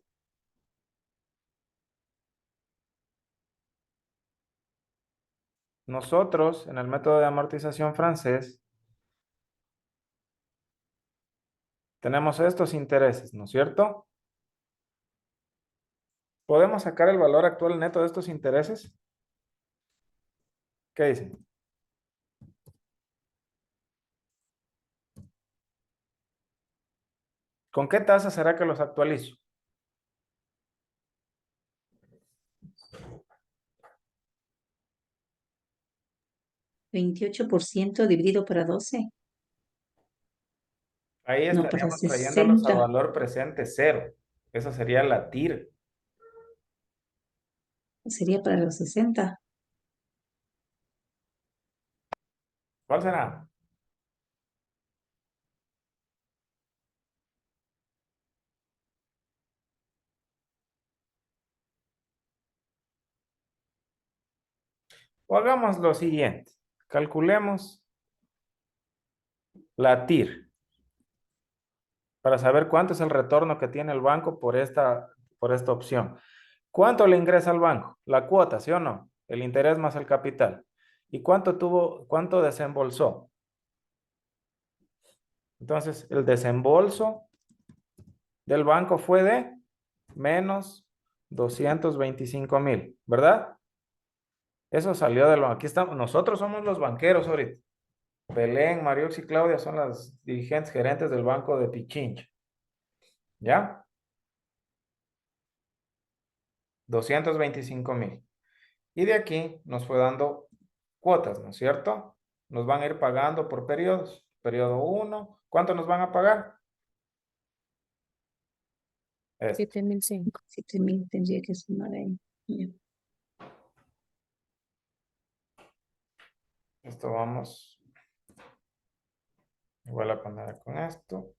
Nosotros, en el método de amortización francés, tenemos estos intereses, ¿no es cierto? ¿Podemos sacar el valor actual neto de estos intereses? ¿Qué dicen? ¿Con qué tasa será que los actualizo? 28% dividido para 12. Ahí No, para estaríamos trayéndolos a 60. valor presente cero. Esa sería la TIR. Sería para los 60. ¿Cuál será? O hagamos lo siguiente. Calculemos la TIR para saber cuánto es el retorno que tiene el banco por esta opción. ¿Cuánto le ingresa al banco? La cuota, ¿sí o no? El interés más el capital. ¿Y cuánto desembolsó? Entonces, el desembolso del banco fue de menos 225,000, ¿verdad? Eso salió de lo... Aquí estamos, nosotros somos los banqueros ahorita. Belén, Mariox y Claudia son las dirigentes gerentes del banco de Pichincha. ¿Ya? 225,000. Y de aquí nos fue dando cuotas, ¿no es cierto? Nos van a ir pagando por periodos. Periodo 1, ¿cuánto nos van a pagar? 7,500. 7.000 tendría que sumar ahí. Ya. Esto vamos igual a poner con esto.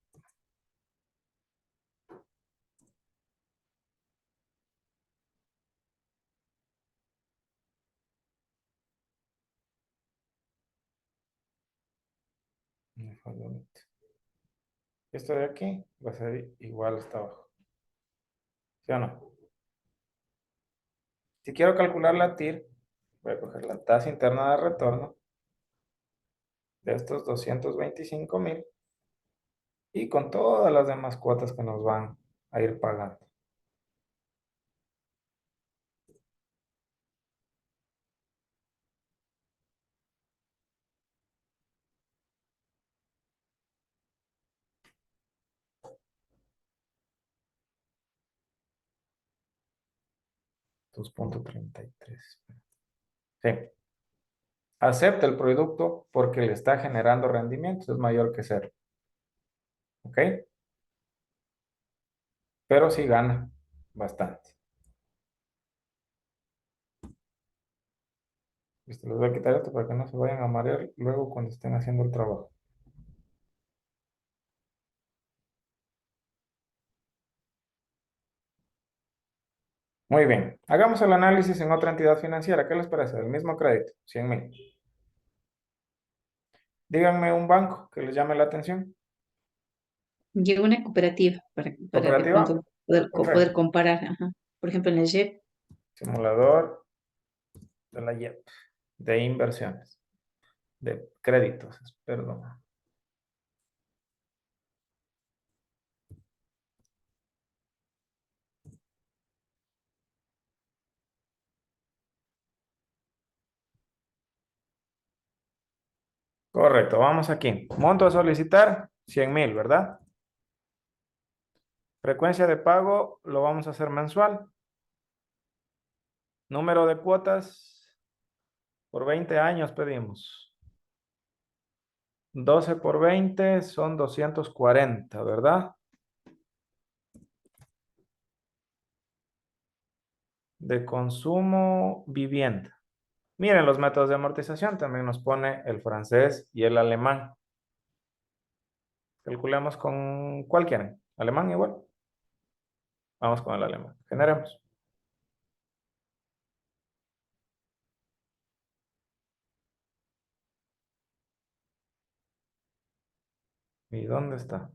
Esto de aquí va a ser igual hasta abajo. ¿Sí o no? Si quiero calcular la TIR, voy a coger la tasa interna de retorno de estos 225,000 y con todas las demás cuotas que nos van a ir pagando. 2.33. Sí. Acepta el producto porque le está generando rendimientos, es mayor que cero. ¿Ok? Pero sí gana bastante. Listo, les voy a quitar esto para que no se vayan a marear luego cuando estén haciendo el trabajo. Muy bien. Hagamos el análisis en otra entidad financiera. ¿Qué les parece? El mismo crédito, 100,000. Díganme un banco que les llame la atención. Llevo una cooperativa para de ¿Cooperativa? pronto poder Perfecto. comparar. Ajá. Por ejemplo, en el JEP, Simulador de la JEP, de inversiones, de créditos, perdón. Correcto, vamos aquí. Monto a solicitar, 100,000, ¿verdad? Frecuencia de pago lo vamos a hacer mensual. Número de cuotas por 20 años pedimos. 12 por 20 son 240, ¿verdad? De consumo vivienda. Miren los métodos de amortización, también nos pone el francés y el alemán. Calculemos con ¿cuál quieren? ¿Alemán igual? Vamos con el alemán. Generemos. ¿Y dónde está?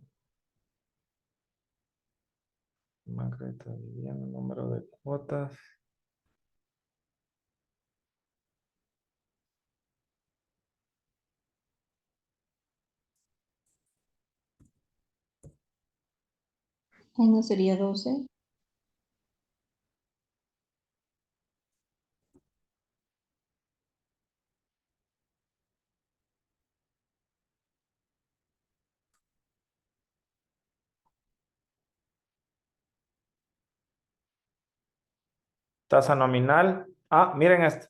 Crédito de vivienda, número de cuotas. ahí no sería 12. Tasa nominal. Ah, miren esto.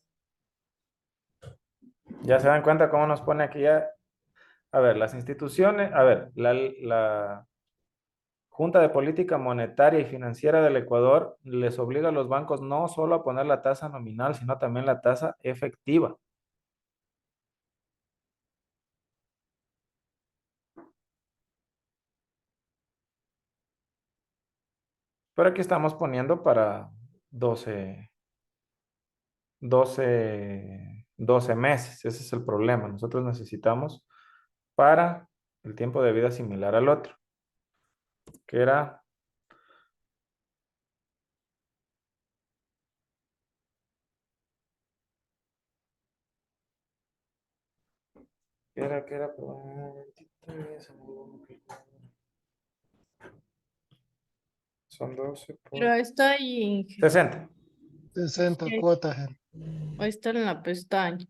Ya se dan cuenta cómo nos pone aquí ya. A ver, las instituciones, a ver, la Junta de Política Monetaria y Financiera del Ecuador les obliga a los bancos no solo a poner la tasa nominal, sino también la tasa efectiva. Pero aquí estamos poniendo para 12 meses. Ese es el problema. Nosotros necesitamos para el tiempo de vida similar al otro, que era perdón, 23, son 12 Pero por está ahí, Inge. 60. 60 Sí, cuotas. ahí está en la pestaña.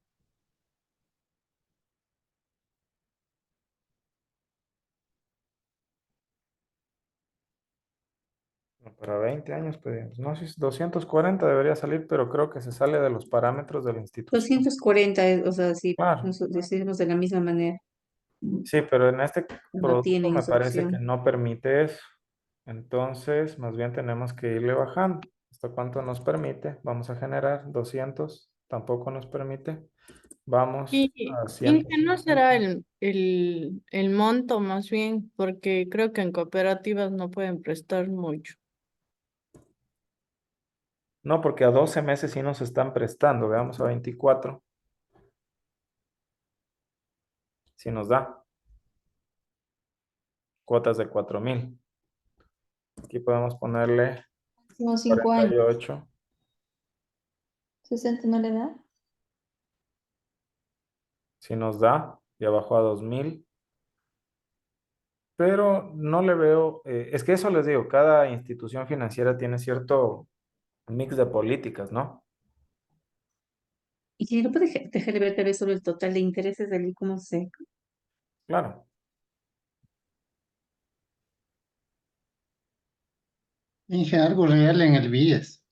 No, para 20 años pedimos. No sé si 240 debería salir, pero creo que se sale de los parámetros de la institución. 240, o sea, si Claro. nos decidimos de la misma manera, Sí, pero en este no producto tienen me esa parece que opción. no permite eso. Entonces, más bien tenemos que irle bajando. ¿Esto cuánto nos permite? Vamos a generar 200. Tampoco nos permite. Vamos Y a Inge, ¿no será 150. el monto más bien? Porque creo que en cooperativas no pueden prestar mucho. No, porque a 12 meses sí nos están prestando. Veamos a 24. Si nos da cuotas de 4,000. Aquí podemos ponerle Máximo 5 años. 48. 60 no le da. Si nos da, y abajo a 2,000. Pero no le veo, es que eso les digo, cada institución financiera tiene cierto mix de políticas, ¿no? Y si no puede dejar de ver tal vez solo el total de intereses del cómo se. Claro. Inge, algo real en el BIES.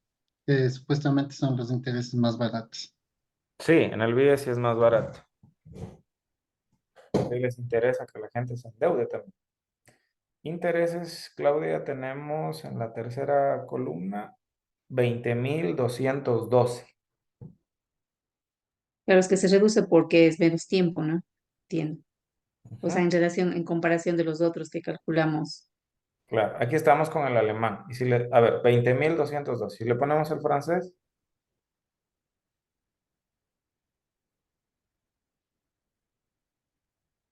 que supuestamente son los intereses más baratos. Sí, en el BIE sí es más barato. A les interesa que la gente se endeude también. Intereses, Claudia, tenemos en la tercera columna 20.212. Claro, es que se reduce porque es menos tiempo, ¿no? Entiendo. O sea, Ujú. en relación, en comparación de los otros que calculamos. Claro, aquí estamos con el alemán. Y si le, a ver, 20.202. Si le ponemos el francés,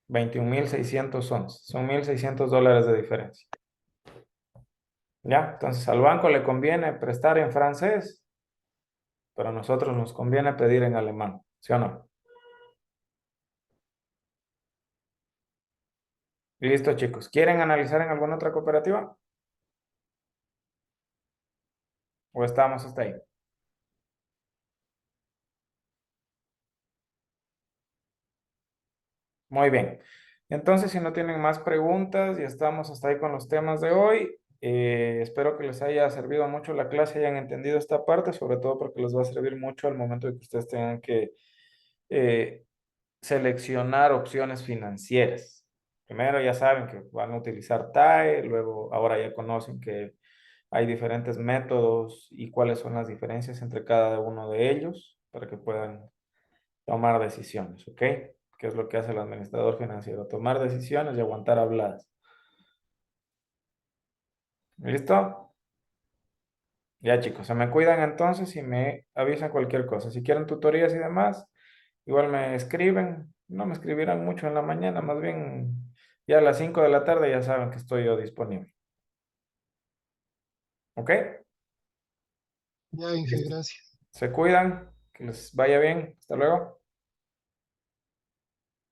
21.611. Son $1.600 de diferencia. ¿Ya? Entonces al banco le conviene prestar en francés, pero a nosotros nos conviene pedir en alemán. ¿Sí o no? Listo, chicos. ¿Quieren analizar en alguna otra cooperativa? ¿O estamos hasta ahí? Muy bien. Entonces, si no tienen más preguntas, ya estamos hasta ahí con los temas de hoy. Espero que les haya servido mucho la clase y hayan entendido esta parte, sobre todo porque les va a servir mucho al momento de que ustedes tengan que eh, seleccionar opciones financieras. Primero ya saben que van a utilizar TAE, luego ahora ya conocen que hay diferentes métodos y cuáles son las diferencias entre cada uno de ellos para que puedan tomar decisiones, ¿ok? ¿Qué es lo que hace el administrador financiero? Tomar decisiones y aguantar habladas. ¿Listo? Ya chicos, se me cuidan entonces y me avisan cualquier cosa. Si quieren tutorías y demás, igual me escriben. No me escribirán mucho en la mañana, más bien ya a las 5 de la tarde ya saben que estoy yo disponible. ¿Ok? Ya, Inge, Listo. gracias. Se cuidan, que les vaya bien. Hasta luego.